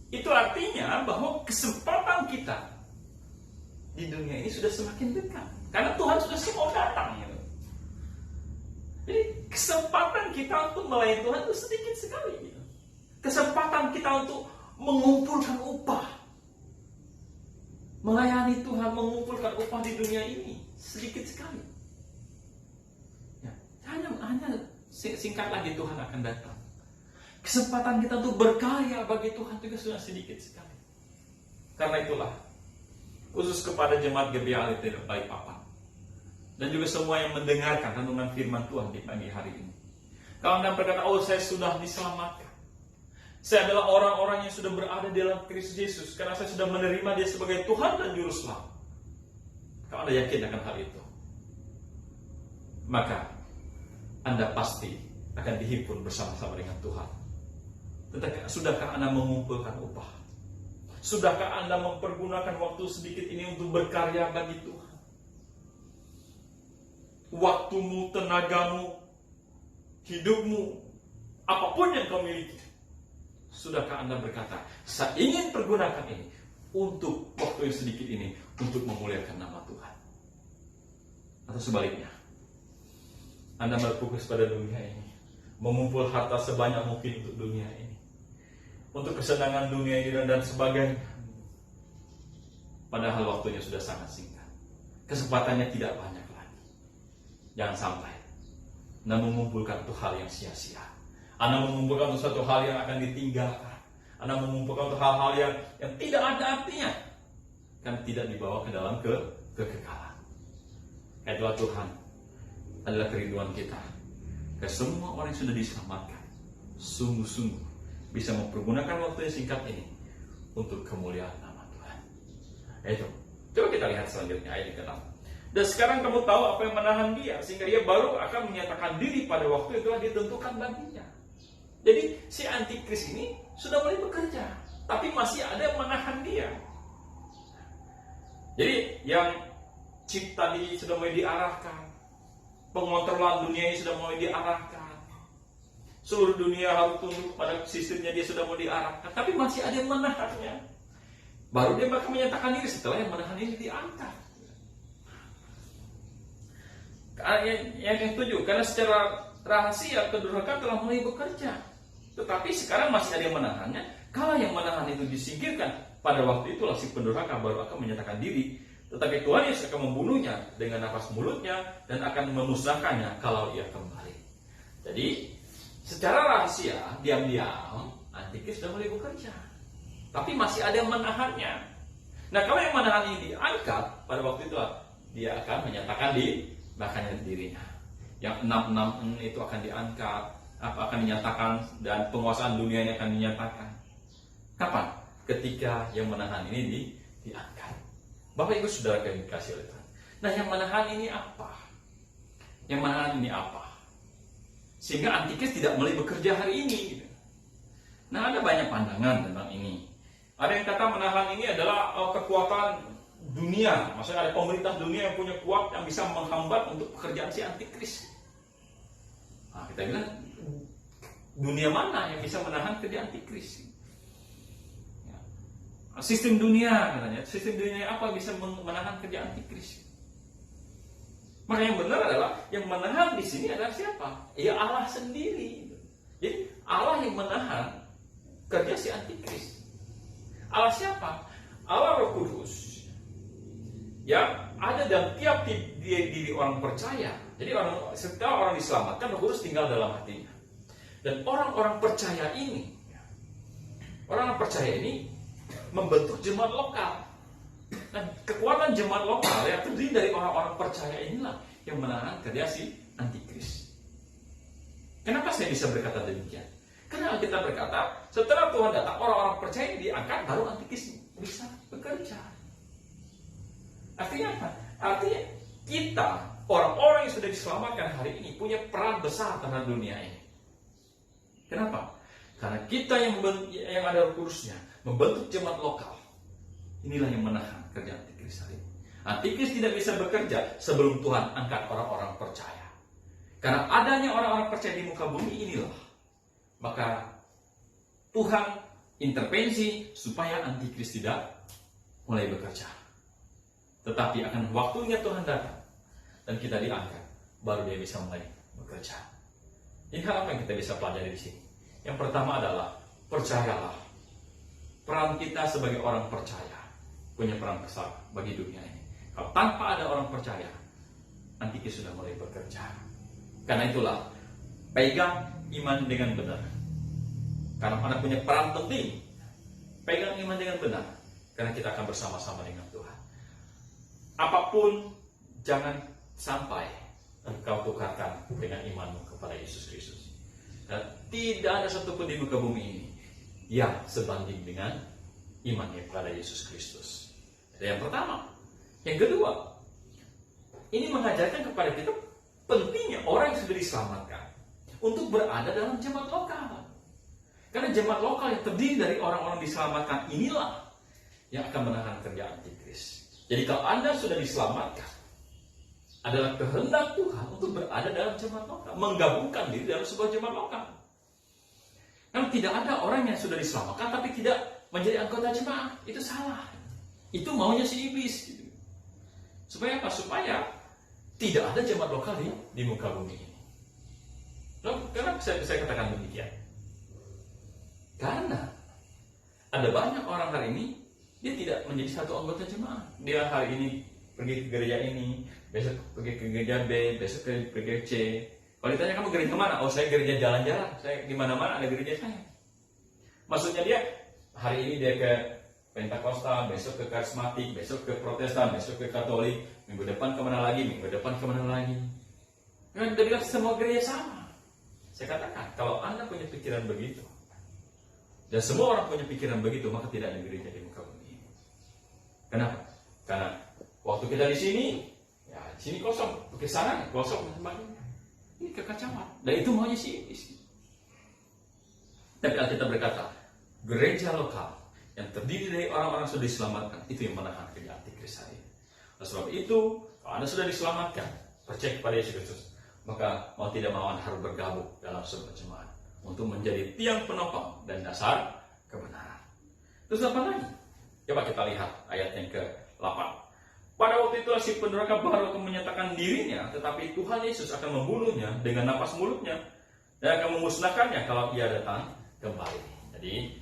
Itu artinya bahwa kesempatan kita di dunia ini sudah semakin dekat. Karena Tuhan sudah semua datang. Gitu. Jadi kesempatan kita untuk melayani Tuhan itu sedikit sekali. Gitu. Kesempatan kita untuk mengumpulkan upah, melayani Tuhan, mengumpulkan upah di dunia ini sedikit sekali. Ya, hanya singkat lagi Tuhan akan datang. Kesempatan kita untuk berkarya bagi Tuhan juga sudah sedikit sekali. Karena itulah, khusus kepada jemaat GBA LTD Balikpapan dan juga semua yang mendengarkan renungan firman Tuhan di pagi hari ini. Kalau Anda berkata, oh saya sudah diselamatkan, saya adalah orang-orang yang sudah berada di dalam Kristus Yesus karena saya sudah menerima Dia sebagai Tuhan dan Juru Selamat. Kalau Anda yakin akan hal itu, maka Anda pasti akan dihimpun bersama-sama dengan Tuhan. Tetapi sudahkah Anda mengumpulkan upah? Sudahkah Anda mempergunakan waktu sedikit ini untuk berkarya bagi Tuhan? Waktumu, tenagamu, hidupmu, apapun yang kau miliki, sudahkah Anda berkata, saya ingin pergunakan ini untuk waktu yang sedikit ini untuk memuliakan nama Tuhan? Atau sebaliknya, Anda berfokus pada dunia ini, mengumpul harta sebanyak mungkin untuk dunia ini, untuk kesenangan dunia ini dan sebagainya. Padahal waktunya sudah sangat singkat, kesempatannya tidak banyak lagi. Jangan sampai Anda mengumpulkan untuk hal yang sia-sia, Anda mengumpulkan untuk suatu hal yang akan ditinggalkan, Anda mengumpulkan untuk hal-hal yang tidak ada artinya, kan tidak dibawa ke dalam kekekalan. Itulah Tuhan adalah kerinduan kita, ke semua orang yang sudah diselamatkan, sungguh-sungguh bisa mempergunakan waktu yang singkat ini untuk kemuliaan nama Tuhan. Itu. Coba kita lihat selanjutnya ayat ke-6. Dan sekarang kamu tahu apa yang menahan dia, sehingga dia baru akan menyatakan diri pada waktu yang telah ditentukan baginya. Jadi si Antikris ini sudah mulai bekerja, tapi masih ada yang menahan dia. Jadi yang chip tadi sudah mulai diarahkan, pengontrolan dunia ini sudah mulai diarahkan, seluruh dunia harus tunduk pada sistemnya, dia sudah mau diarahkan, tapi masih ada yang menahannya. Baru dia bakal menyatakan diri setelah yang menahan ini diangkat. Yang ketujuh, karena secara rahasia kedurhakaan telah mulai bekerja, tetapi sekarang masih ada yang menahannya. Kalau yang menahan itu disingkirkan, pada waktu itulah si pendurhaka baru akan menyatakan diri. Tetapi Tuhan Yesus akan membunuhnya dengan nafas mulutnya dan akan memusnahkannya kalau ia kembali. Jadi secara rahasia, diam-diam, Antikris sudah mulai bekerja. Tapi masih ada yang menahannya. Nah, kalau yang menahan ini diangkat, pada waktu itu dia akan menyatakan bahkan dirinya. Yang 666 itu akan diangkat, akan dinyatakan, dan penguasaan dunia ini akan dinyatakan. Kapan? Ketika yang menahan ini diangkat. Bapak Ibu Saudara yang dikasihi oleh Tuhan. Nah, yang menahan ini apa? Yang menahan ini apa? Sehingga Antikris tidak mulai bekerja hari ini. Gitu. Nah, ada banyak pandangan tentang ini. Ada yang kata menahan ini adalah kekuatan dunia. Maksudnya ada pemerintah dunia yang punya kuat yang bisa menghambat untuk pekerjaan si Antikris. Nah, kita bilang, dunia mana yang bisa menahan kerja Antikris? Ya. Sistem dunia katanya. Sistem dunia apa bisa menahan kerja Antikris? Maka yang benar adalah yang menahan di sini adalah siapa? Ya Allah sendiri. Jadi Allah yang menahan kerja si Antikris. Allah siapa? Allah Roh Kudus. Yang ada dalam tiap diri orang percaya. Jadi setelah orang diselamatkan, Roh Kudus tinggal dalam hatinya. Dan orang-orang percaya ini, orang-orang percaya ini membentuk jemaat lokal. Dan kekuatan jemaat lokal yang terdiri dari orang-orang percaya inilah yang menahan kerja si Antikris. Kenapa saya bisa berkata demikian? Karena kita berkata, setelah Tuhan datang, orang-orang percaya diangkat, baru Antikris bisa bekerja. Artinya apa? Artinya kita, orang-orang yang sudah diselamatkan hari ini, punya peran besar dalam dunia ini. Kenapa? Karena kita yang ada Roh Kudusnya, membentuk jemaat lokal. Inilah yang menahan kerja Antikris hari ini. Antikris tidak bisa bekerja sebelum Tuhan angkat orang-orang percaya. Karena adanya orang-orang percaya di muka bumi inilah, maka Tuhan intervensi supaya Antikris tidak mulai bekerja. Tetapi akan waktunya Tuhan datang dan kita diangkat, baru dia bisa mulai bekerja. Ini hal apa yang kita bisa pelajari di sini? Yang pertama adalah percayalah. Peran kita sebagai orang percaya punya peran besar bagi dunia ini. Kalau tanpa ada orang percaya, Antikris sudah mulai bekerja. Karena itulah, pegang iman dengan benar. Karena Anda punya peran penting. Pegang iman dengan benar. Karena kita akan bersama-sama dengan Tuhan. Apapun, jangan sampai engkau tukarkan dengan imanmu kepada Yesus Kristus. Dan tidak ada satupun di muka bumi ini yang sebanding dengan imannya kepada Yesus Kristus. Itu yang pertama. Yang kedua, ini mengajarkan kepada kita pentingnya orang yang sudah diselamatkan untuk berada dalam jemaat lokal. Karena jemaat lokal yang terdiri dari orang-orang diselamatkan inilah yang akan menahan kerja Antikris. Jadi kalau Anda sudah diselamatkan, adalah kehendak Tuhan untuk berada dalam jemaat lokal, menggabungkan diri dalam sebuah jemaat lokal. Karena tidak ada orang yang sudah diselamatkan tapi tidak menjadi anggota jemaat, itu salah. Itu maunya si iblis. Gitu. Supaya apa? Supaya tidak ada jemaat lokal di muka bumi ini. Lalu, kenapa saya katakan demikian? Karena ada banyak orang hari ini dia tidak menjadi satu anggota jemaat. Dia hari ini pergi ke gereja ini, besok pergi ke gereja B, besok ke gereja C. Kalau ditanya kamu gereja mana? Oh, saya gereja jalan-jalan. Saya di mana-mana ada gereja saya. Maksudnya dia hari ini dia ke Pentakosta, besok ke Karismatik, besok ke Protestan, besok ke Katolik, minggu depan kemana lagi, minggu depan kemana lagi. Dan dia semua gereja sama. Saya katakan, kalau Anda punya pikiran begitu, dan semua orang punya pikiran begitu, maka tidak ada gereja di muka bumi ini. Kenapa? Karena waktu kita di sini, ya di sini kosong, ke sana kosong dan sebagainya. Ini kekacauan. Dan itu maunya si iblis. Tapi Alkitab berkata, gereja lokal yang terdiri dari orang-orang sudah diselamatkan, itu yang menahan kerja Antikris hari ini. Oleh sebab itu, kalau Anda sudah diselamatkan, percaya kepada Yesus Kristus, maka mau tidak mau Anda harus bergabung dalam sebuah jemaat untuk menjadi tiang penopang dan dasar kebenaran. Terus apa lagi? Coba kita lihat ayat yang ke-8. Pada waktu itulah si pendurhaka baru akan menyatakan dirinya, tetapi Tuhan Yesus akan membunuhnya dengan napas mulutnya dan akan memusnahkannya kalau ia datang kembali. Jadi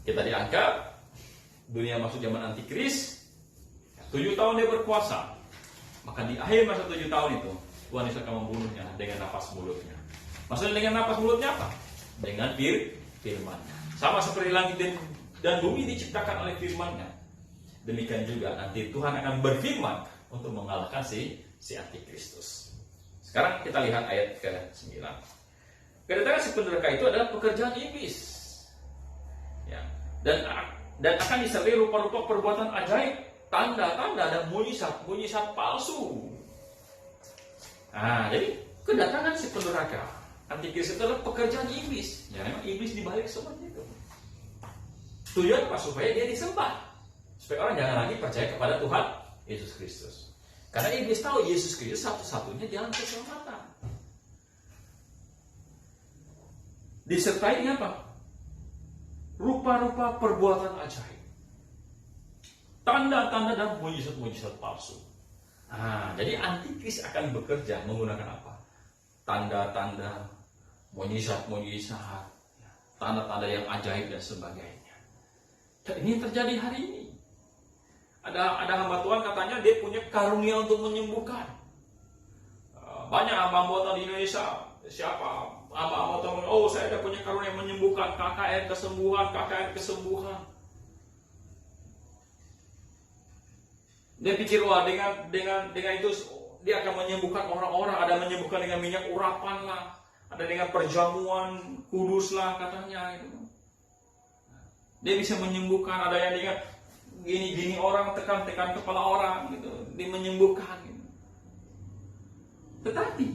kita diangkat, dunia masuk zaman Antikris, 7 tahun dia berkuasa. Maka di akhir masa 7 tahun itu, Tuhan Yesus akan membunuhnya dengan napas mulutnya. Maksudnya dengan napas mulutnya apa? Dengan firman-Nya. Sama seperti langit dan bumi diciptakan oleh firman-Nya. Demikian juga nanti Tuhan akan berfirman untuk mengalahkan si antikristus. Sekarang kita lihat ayat ke-9. Kedatangan si pendurhaka itu adalah pekerjaan iblis. Ya. Dan akan disertai rupa-rupa perbuatan ajaib, tanda-tanda dan mujizat palsu. Nah, jadi kedatangan si pendurhaka, antikristus itu adalah pekerjaan iblis. Ya, memang iblis dibalik semuanya itu. Tujuan apa? Supaya dia disembah. Supaya orang jangan lagi percaya kepada Tuhan Yesus Kristus. Karena iblis tahu Yesus Kristus satu-satunya jalan keselamatan. Disertai dengan apa? Rupa-rupa perbuatan ajaib, tanda-tanda dan mujizat-mujizat palsu. Nah, jadi antikris akan bekerja menggunakan apa? Tanda-tanda, mujizat-mujizat, tanda-tanda yang ajaib dan sebagainya. Dan ini yang terjadi hari ini. Ada hamba Tuhan katanya dia punya karunia untuk menyembuhkan. Banyak hamba Tuhan di Indonesia. Siapa hamba Tuhan? Oh, saya ada punya karunia menyembuhkan, KKR kesembuhan. Dia pikir wah dengan itu dia akan menyembuhkan orang-orang. Ada menyembuhkan dengan minyak urapan lah, ada dengan perjamuan kudus lah katanya itu. Dia bisa menyembuhkan, ada yang dengan gini orang tekan kepala orang gitu, dia menyembuhkan gitu. Tetapi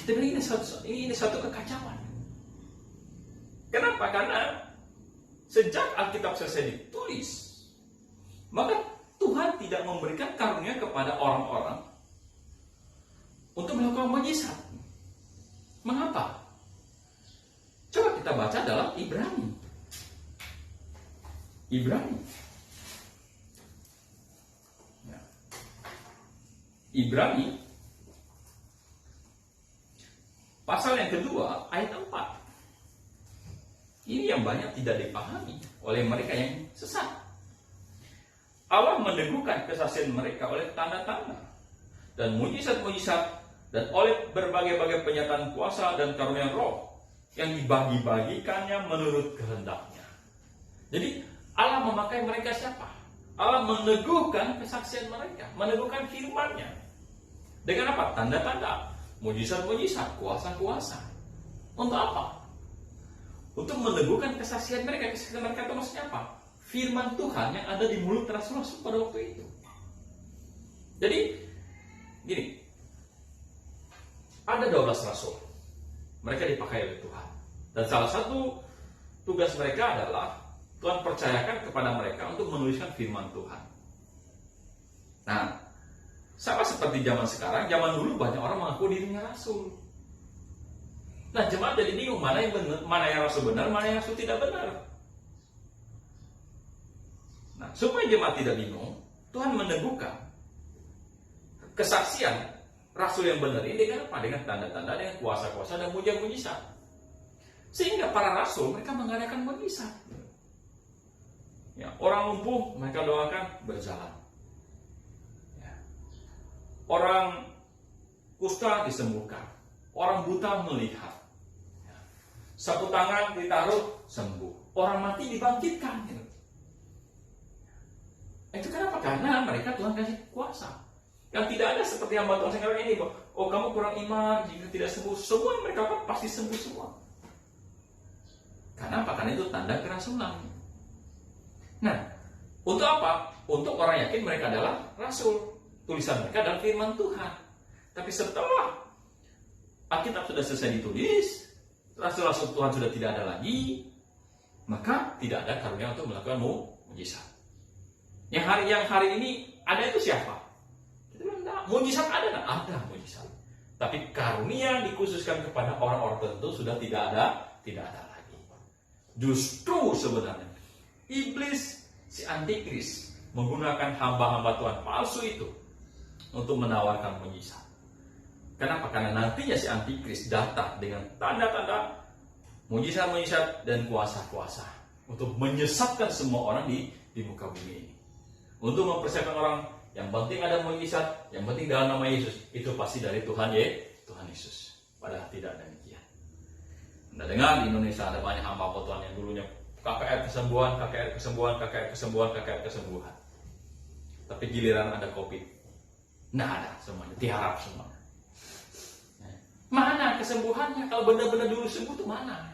kita bilang ini satu kekacauan. Kenapa? Karena sejak Alkitab selesai ditulis, maka Tuhan tidak memberikan karunia kepada orang-orang untuk melakukan mujizat. Mengapa? Coba kita baca dalam Ibrani. Ibrani pasal yang kedua ayat 4. Ini yang banyak tidak dipahami oleh mereka yang sesat. Allah meneguhkan kesaksian mereka oleh tanda-tanda dan mujizat-mujizat dan oleh berbagai-bagai penyataan kuasa dan karunia roh yang dibagi-bagikannya menurut kehendaknya. Jadi Allah memakai mereka siapa? Allah meneguhkan kesaksian mereka, meneguhkan firman-Nya. Dengan apa? Tanda-tanda, mujizat-mujizat, kuasa-kuasa. Untuk apa? Untuk meneguhkan kesaksian mereka. Kesaksian mereka itu maksudnya apa? Firman Tuhan yang ada di mulut rasul-rasul pada waktu itu. Jadi, gini. Ada 12 rasul. Mereka dipakai oleh Tuhan. Dan salah satu tugas mereka adalah Tuhan percayakan kepada mereka untuk menuliskan firman Tuhan. Nah, sama seperti zaman sekarang, zaman dulu banyak orang mengaku dirinya rasul. Nah, jemaat jadi bingung mana yang benar, mana yang rasul benar, mana yang rasul tidak benar. Nah, supaya jemaat tidak bingung, Tuhan meneguhkan kesaksian rasul yang benar ini dengan apa? Dengan tanda-tanda, dengan kuasa-kuasa dan mujizat. Sehingga para rasul mereka mengadakan mujizat. Ya, orang lumpuh mereka doakan berjalan. Ya. Orang kusta disembuhkan. Orang buta melihat. Ya. Sapu tangan ditaruh sembuh. Orang mati dibangkitkan. Ya. Itu kenapa? Karena mereka Tuhan kasih kuasa. Yang tidak ada seperti hamba Tuhan sekarang ini. Oh, kamu kurang iman jika tidak sembuh. Semua mereka pasti sembuh semua. Karena apa? Karena itu tanda kerasulan. Nah, untuk apa? Untuk orang yakin mereka adalah rasul. Tulisan mereka adalah firman Tuhan. Tapi setelah Alkitab sudah selesai ditulis, rasul-rasul Tuhan sudah tidak ada lagi, maka tidak ada karunia untuk melakukan mujizat. Yang hari ini ada itu siapa? Kita bilang, enggak. Mujizat ada, enggak? Ada mujizat. Tapi karunia dikhususkan kepada orang-orang tertentu sudah tidak ada lagi. Justru sebenarnya iblis, si antikris, menggunakan hamba-hamba Tuhan palsu itu untuk menawarkan mujizat. Kenapa? Karena nantinya si antikris datang dengan tanda-tanda, mujizat-mujizat dan kuasa-kuasa untuk menyesatkan semua orang di muka bumi ini. Untuk mempersiapkan orang yang penting ada mujizat, yang penting dalam nama Yesus, itu pasti dari Tuhan Yesus. Padahal tidak demikian. Anda dengar di Indonesia ada banyak hamba Tuhan yang dulunya KKR kesembuhan, KKR kesembuhan, KKR kesembuhan, KKR kesembuhan. Tapi giliran ada COVID, nggak ada semuanya, tiarap semuanya. Mana kesembuhannya? Kalau benar-benar dulu sembuh tuh mana?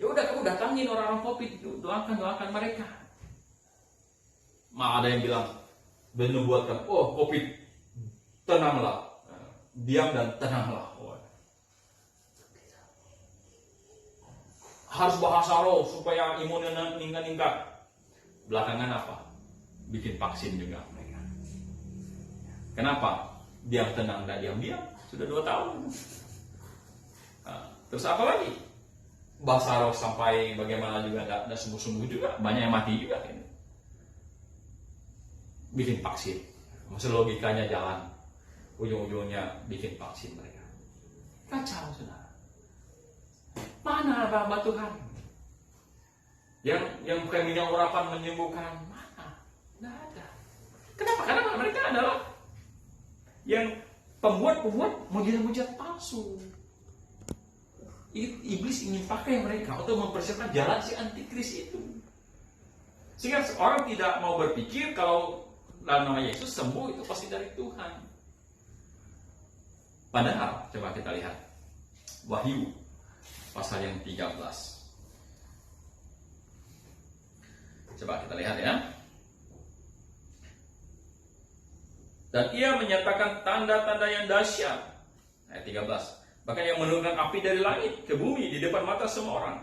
Ya udah, kamu datangin orang-orang COVID, doakan mereka. Ada yang bilang, menubuatkan, oh COVID, tenanglah, diam dan tenanglah. Harus bahasa roh supaya imunnya meningkat. Belakangan apa? Bikin vaksin juga mereka. Kenapa? Diam tenang dan diam-diam. Sudah 2 tahun. Nah, terus apa lagi? Bahasa roh sampai bagaimana juga nggak sembuh-sembuh juga. Banyak yang mati juga. Kan? Bikin vaksin. Maksud logikanya jalan. Ujung-ujungnya bikin vaksin mereka. Kacau, saudara. Mana hamba Tuhan? Yang bukan minyak urapan menyembuhkan, mana? Tidak ada. Kenapa? Karena mereka adalah yang pembuat mujizat-mujizat palsu. Iblis ingin pakai mereka untuk mempersiapkan jalan si antikris itu. Sehingga orang tidak mau berpikir kalau dalam nama Yesus sembuh itu pasti dari Tuhan. Padahal, coba kita lihat Wahyu pasal yang 13. Coba kita lihat ya. Dan ia menyatakan tanda-tanda yang dahsyat. Ayat 13. Bahkan yang menurunkan api dari langit ke bumi di depan mata semua orang.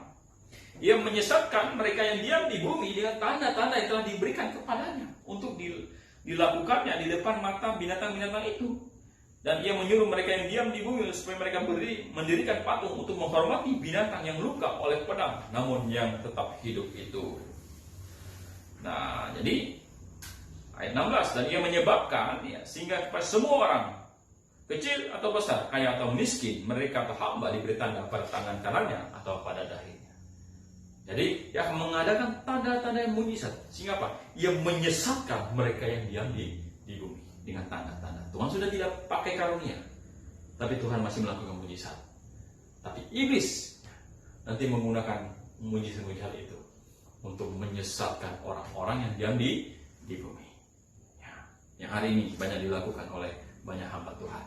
Ia menyesatkan mereka yang diam di bumi dengan tanda-tanda yang telah diberikan kepadanya untuk dilakukannya di depan mata binatang-binatang itu. Dan ia menyuruh mereka yang diam di bumi supaya mereka mendirikan patung untuk menghormati binatang yang luka oleh pedang, namun yang tetap hidup itu. Nah, jadi ayat 16, dan ia menyebabkan sehingga kepada semua orang, kecil atau besar, kaya atau miskin, mereka atau hamba diberi tanda pada tangan kanannya atau pada dahinya. Jadi ia akan mengadakan tanda-tanda yang mujizat. Sehingga apa? Ia menyesatkan mereka yang diam di bumi dengan tanda-tanda. Tuhan sudah tidak pakai karunia, tapi Tuhan masih melakukan mujizat. Tapi iblis nanti menggunakan mujizat-mujizat itu untuk menyesatkan orang-orang yang diam di bumi. Ya, yang hari ini banyak dilakukan oleh banyak hamba Tuhan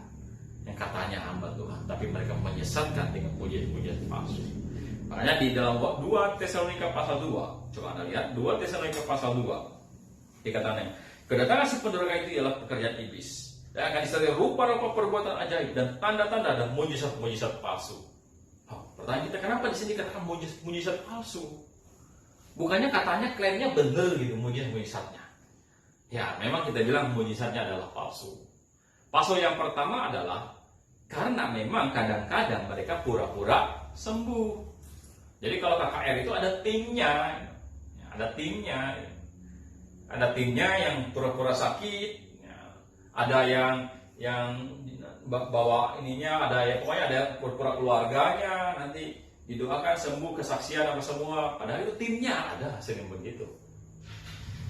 yang katanya hamba Tuhan, tapi mereka menyesatkan dengan mujizat-mujizat palsu. Makanya di dalam 2 Tesalonika pasal 2, coba Anda lihat 2 Tesalonika pasal 2, dikatakan kedatangan si pendurhaka itu ialah pekerjaan iblis, dan akan disertai rupa-rupa perbuatan ajaib dan tanda-tanda dan mujizat-mujizat palsu. Pertanyaan kita, kenapa di sini katakan mujizat palsu? Bukannya katanya klaimnya benar gitu mujizat-mujizatnya. Ya, memang kita bilang mujizatnya adalah palsu. Palsu yang pertama adalah karena memang kadang-kadang mereka pura-pura sembuh. Jadi kalau KKR itu ada timnya, ada timnya yang pura-pura sakit, ada yang bawa ininya, ada ya pokoknya ada pura-pura keluarganya, nanti didoakan sembuh, kesaksian apa semua. Padahal itu timnya ada sering begitu.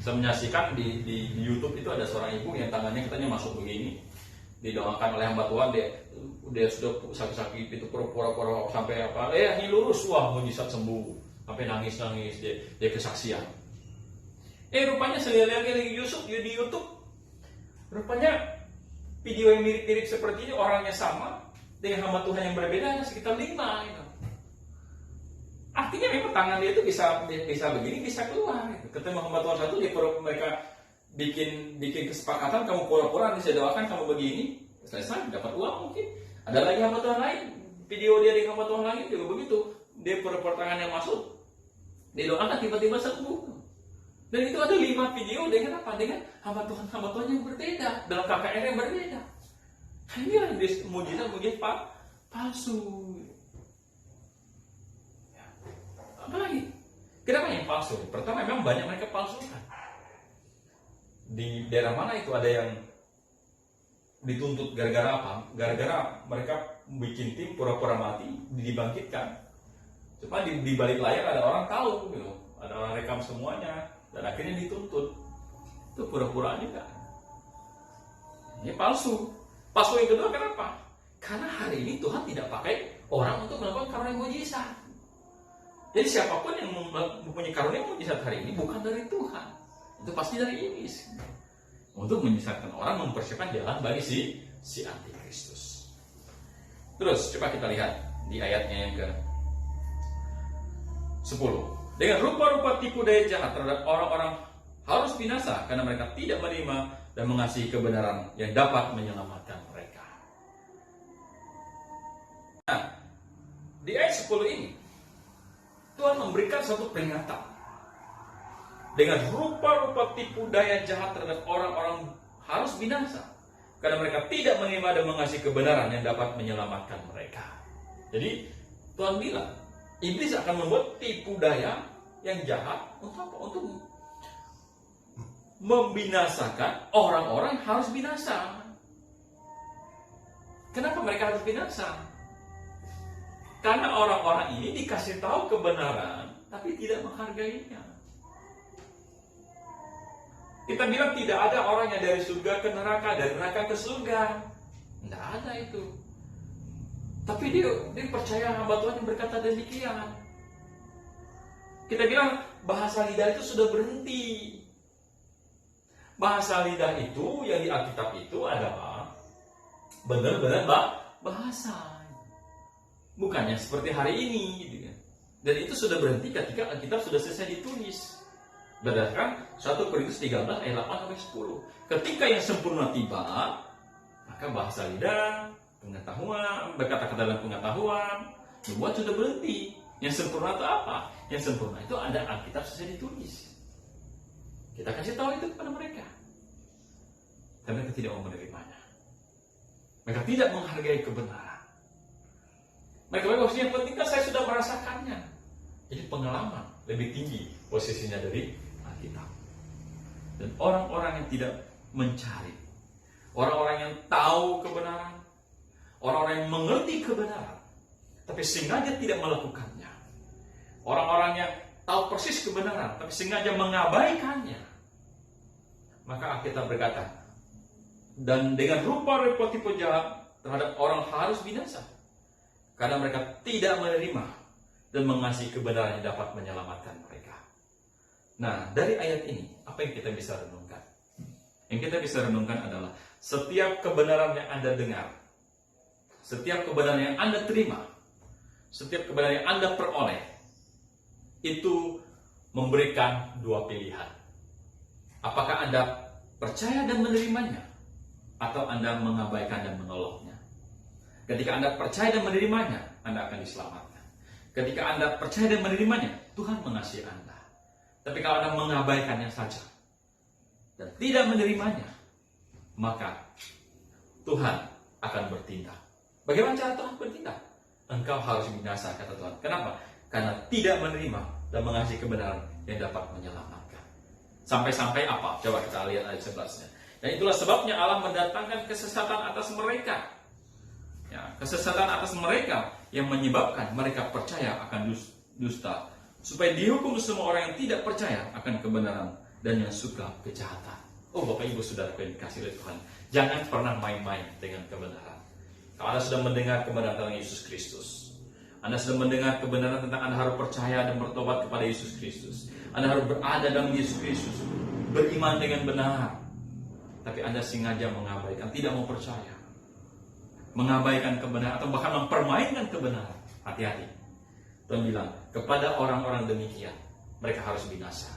Saya menyaksikan di YouTube itu ada seorang ibu yang tangannya katanya masuk begini, didoakan oleh hamba Tuhan, dia sudah sakit-sakit itu pura-pura sampai apa? Ini lurus, wah mujizat sembuh, sampai nangis-nangis dia kesaksian. Rupanya saya lihat lagi di YouTube, rupanya video yang mirip-mirip seperti ini, orangnya sama dengan hamba Tuhan yang berbeda hanya sekitar 5 gitu. Artinya memang tangan dia itu bisa begini, bisa keluar gitu. Ketemu hamba Tuhan satu, mereka bikin kesepakatan, kamu pura-pura nanti saya doakan kamu begini, selesai dapat uang mungkin. Ada lagi hamba Tuhan lain, video dia dengan hamba Tuhan lain juga begitu, dia pura-pura tangannya masuk, didoakan tiba-tiba sembuh. Dan itu ada 5 video dengan apa? Dengan hamba Tuhan yang berbeda, dalam KKR yang berbeda. Inilah mujizat palsu. Apa lagi? Kenapa yang palsu? Pertama, memang banyak mereka palsukan. Di daerah mana itu ada yang dituntut gara-gara apa? Gara-gara mereka bikin tim pura-pura mati, dibangkitkan. Cuma di balik layar ada orang tahu, gitu. Ada orang rekam semuanya, dan akhirnya dituntut. Itu pura-pura juga. Ini palsu. Palsu yang kedua kenapa? Karena hari ini Tuhan tidak pakai orang untuk melakukan karunia mujizat. Jadi siapapun yang mempunyai karunia mujizat hari ini bukan dari Tuhan, itu pasti dari iblis. Untuk menyesatkan orang, mempersiapkan jalan bagi si antikristus. Terus coba kita lihat di ayatnya yang ke 10. Dengan rupa-rupa tipu daya jahat terhadap orang-orang harus binasa karena mereka tidak menerima dan mengasihi kebenaran yang dapat menyelamatkan mereka. Nah, di ayat 10 ini Tuhan memberikan suatu peringatan. Dengan rupa-rupa tipu daya jahat terhadap orang-orang harus binasa karena mereka tidak menerima dan mengasihi kebenaran yang dapat menyelamatkan mereka. Jadi Tuhan bilang, iblis akan membuat tipu daya yang jahat untuk apa? Untuk membinasakan orang-orang yang harus binasa. Kenapa mereka harus binasa? Karena orang-orang ini dikasih tahu kebenaran, tapi tidak menghargainya. Kita bilang tidak ada orang yang dari surga ke neraka, dari neraka ke surga. Tidak ada itu. Tapi dia percaya hamba Tuhan yang berkata demikian. Kita bilang bahasa lidah itu sudah berhenti. Bahasa lidah itu yang di Alkitab itu adalah benar-benar bahasa. Bukannya seperti hari ini gitu kan. Dan itu sudah berhenti ketika Alkitab sudah selesai ditulis. Berdasarkan 1 Korintus 13 ayat 8-10. Ketika yang sempurna tiba, maka bahasa lidah, pengetahuan, berkata-kata dalam pengetahuan, nubuat sudah berhenti. Yang sempurna itu apa? Yang sempurna itu ada Alkitab selesai ditulis. Kita kasih tahu itu kepada mereka. Dan mereka tidak mau menerimanya. Mereka tidak menghargai kebenaran. Mereka bilang, yang penting kan saya sudah merasakannya. Jadi pengalaman lebih tinggi posisinya dari Alkitab. Dan orang-orang yang tidak mencari, orang-orang yang tahu kebenaran, orang-orang yang mengerti kebenaran, tapi sengaja tidak melakukannya, orang-orang yang tahu persis kebenaran, tapi sengaja mengabaikannya, maka Alkitab berkata, dan dengan rupa-rupa tipu jahat terhadap orang harus binasa, karena mereka tidak menerima dan mengasihi kebenaran yang dapat menyelamatkan mereka. Nah, dari ayat ini, apa yang kita bisa renungkan? Yang kita bisa renungkan adalah setiap kebenaran yang Anda dengar, setiap kebenaran yang Anda terima, setiap kebenaran yang Anda peroleh, itu memberikan dua pilihan. Apakah Anda percaya dan menerimanya, atau Anda mengabaikan dan menolaknya? Ketika Anda percaya dan menerimanya, Anda akan diselamatkan. Ketika Anda percaya dan menerimanya, Tuhan mengasihi Anda. Tapi kalau Anda mengabaikannya saja dan tidak menerimanya, maka Tuhan akan bertindak. Bagaimana cara Tuhan bertindak? Engkau harus binasa, kata Tuhan. Kenapa? Karena tidak menerima dan mengasihi kebenaran yang dapat menyelamatkan. Sampai-sampai apa? Coba kita lihat ayat 11-nya. Dan itulah sebabnya Allah mendatangkan kesesatan atas mereka. Ya, kesesatan atas mereka yang menyebabkan mereka percaya akan dusta, supaya dihukum semua orang yang tidak percaya akan kebenaran dan yang suka kejahatan. Oh Bapak Ibu Saudara yang dikasihi oleh Tuhan, jangan pernah main-main dengan kebenaran. Kalau Anda sudah mendengar kebenaran tentang Yesus Kristus, Anda sudah mendengar kebenaran tentang Anda harus percaya dan bertobat kepada Yesus Kristus, Anda harus berada dalam Yesus Kristus, beriman dengan benar, tapi Anda sengaja mengabaikan, tidak mau percaya, mengabaikan kebenaran atau bahkan mempermainkan kebenaran, hati-hati. Tuhan bilang kepada orang-orang demikian, mereka harus binasa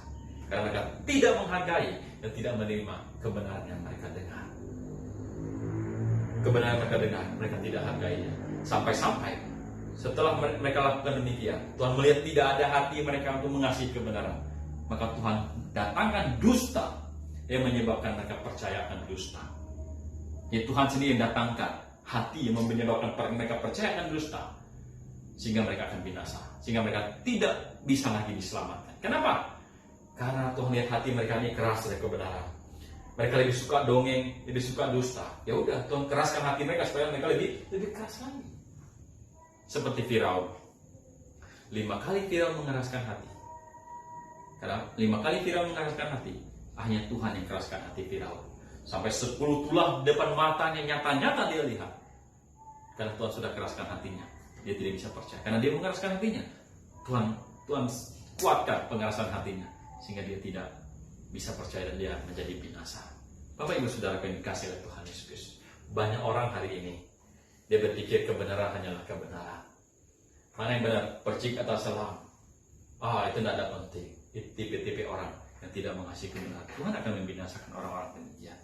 karena mereka tidak menghargai dan tidak menerima kebenaran yang mereka dengar. Kebenaran yang mereka dengar, mereka tidak hargainya. Sampai-sampai setelah mereka lakukan demikian, Tuhan melihat tidak ada hati mereka untuk mengasihi kebenaran, maka Tuhan datangkan dusta yang menyebabkan mereka percaya akan dusta. Ya, Tuhan sendiri yang datangkan hati yang menyebabkan mereka percaya akan dusta, sehingga mereka akan binasa, sehingga mereka tidak bisa lagi diselamatkan. Kenapa? Karena Tuhan lihat hati mereka ini keras dari kebenaran. Mereka lebih suka dongeng, lebih suka dusta. Ya udah, Tuhan keraskan hati mereka supaya mereka lebih keras lagi. Seperti Firaun. 5 kali Firaun mengeraskan hati. Karena 5 kali Firaun mengeraskan hati, hanya Tuhan yang keraskan hati Firaun. Sampai 10 tulah depan matanya nyata-nyata dia lihat. Karena Tuhan sudah keraskan hatinya, dia tidak bisa percaya. Karena dia mengeraskan hatinya, Tuhan Tuhan kuatkan pengharasan hatinya sehingga dia tidak bisa percaya dan dia menjadi binasa. Bapak Ibu Saudara yang dikasihi oleh Tuhan Yesus Kristus, banyak orang hari ini dia berpikir kebenaran hanyalah kebenaran. Mana yang benar, percik atau salah? Itu tidak ada penting. Itu tipe-tipe orang yang tidak mengasihi kebenaran. Tuhan akan membinasakan orang-orang demikian.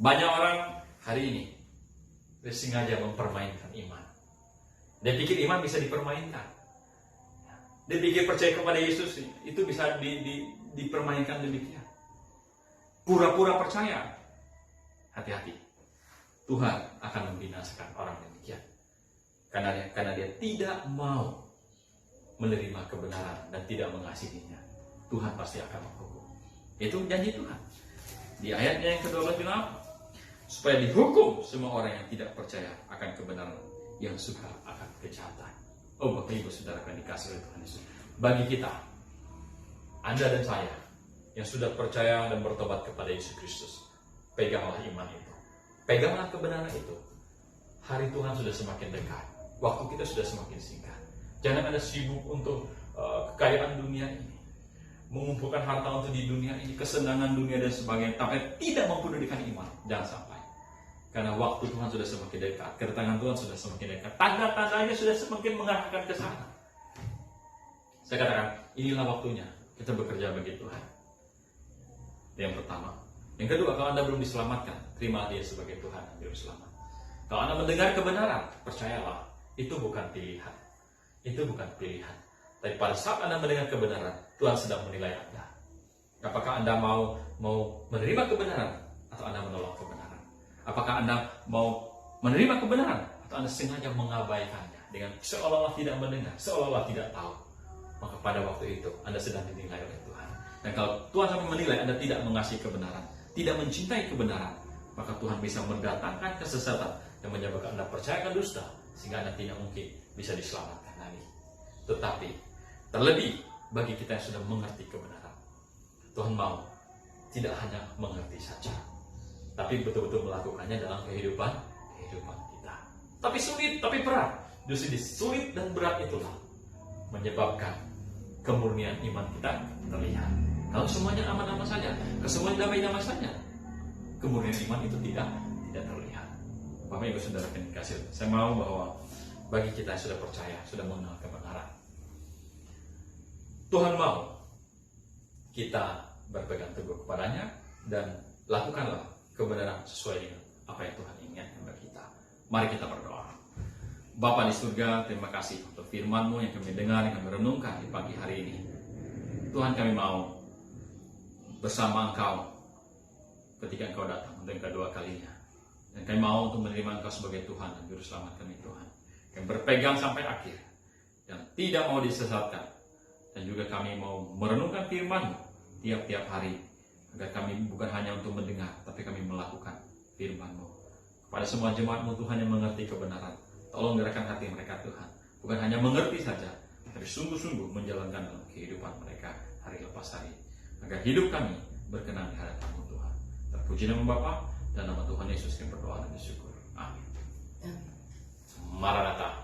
Banyak orang hari ini dia sengaja mempermainkan iman. Dia pikir iman bisa dipermainkan. Dia pikir percaya kepada Yesus itu bisa dipermainkan demikian. Pura-pura percaya. Hati-hati. Tuhan akan membinasakan orang demikian. Karena dia tidak mau menerima kebenaran dan tidak mengasihinya. Tuhan pasti akan menghukum. Itu janji Tuhan. Di ayatnya yang ke-12 bilang apa? Supaya dihukum semua orang yang tidak percaya akan kebenaran, yang suka akan kejahatan. Bapak Ibu Saudara yang dikasihi oleh Tuhan Yesus, bagi kita, Anda dan saya yang sudah percaya dan bertobat kepada Yesus Kristus, peganglah iman itu, peganglah kebenaran itu. Hari Tuhan sudah semakin dekat, waktu kita sudah semakin singkat. Jangan Anda sibuk untuk kekayaan dunia ini, mengumpulkan harta untuk di dunia ini, kesenangan dunia dan sebagainya, tapi tidak mempedulikan iman. Jangan sampai. Karena waktu Tuhan sudah semakin dekat, kedatangan Tuhan sudah semakin dekat, tanda-tandanya sudah semakin mengarahkan ke sana. Saya katakan, inilah waktunya kita bekerja bagi Tuhan. Yang pertama. Yang kedua, kalau Anda belum diselamatkan, terima Dia sebagai Tuhan dan Juru Selamat. Kalau Anda mendengar kebenaran, percayalah, itu bukan pilihan. Itu bukan pilihan. Tapi pada saat Anda mendengar kebenaran, Tuhan sedang menilai Anda. Apakah Anda mau menerima kebenaran atau Anda menolak kebenaran? Apakah Anda mau menerima kebenaran atau Anda sengaja mengabaikannya dengan seolah-olah tidak mendengar, seolah-olah tidak tahu? Maka pada waktu itu Anda sedang dinilai oleh Tuhan. Dan kalau Tuhan sampai menilai Anda tidak mengasihi kebenaran, tidak mencintai kebenaran, maka Tuhan bisa mendatangkan kesesatan yang menyebabkan Anda percayakan dusta, sehingga Anda tidak mungkin bisa diselamatkan lagi. Tetapi terlebih bagi kita yang sudah mengerti kebenaran, Tuhan mau tidak hanya mengerti saja, tapi betul-betul melakukannya dalam kehidupan kita. Tapi sulit, tapi berat. Justru sulit dan berat itulah menyebabkan kemurnian iman kita terlihat. Kalau semuanya aman-aman saja, kesemuanya damai-damai saja, kemurnian iman itu tidak terlihat. Bapak Ibu Saudara yang dikasihi, saya mau bahwa bagi kita yang sudah percaya, sudah mengenal kebenaran, Tuhan mau kita berpegang teguh kepadanya dan lakukanlah kebenaran sesuai dengan apa yang Tuhan inginkan bagi kita. Mari kita berdoa. Bapa di surga, terima kasih untuk firman-Mu yang kami dengar, yang kami renungkan di pagi hari ini. Tuhan, kami mau bersama Engkau ketika Engkau datang untuk yang kedua kalinya. Dan kami mau untuk menerima Engkau sebagai Tuhan dan Juru Selamat kami, Tuhan. Kami berpegang sampai akhir dan tidak mau disesatkan. Dan juga kami mau merenungkan firman-Mu tiap-tiap hari, agar kami bukan hanya untuk mendengar, tapi kami melakukan firman-Mu. Kepada semua jemaat-Mu Tuhan yang mengerti kebenaran, tolong gerakkan hati mereka Tuhan. Bukan hanya mengerti saja, tapi sungguh-sungguh menjalankan dalam kehidupan mereka hari lepas hari. Agar hidup kami berkenan di hadapan-Mu Tuhan. Terpuji nama Bapa dan nama Tuhan Yesus yang berdoa dan bersyukur. Amin. Maranatha.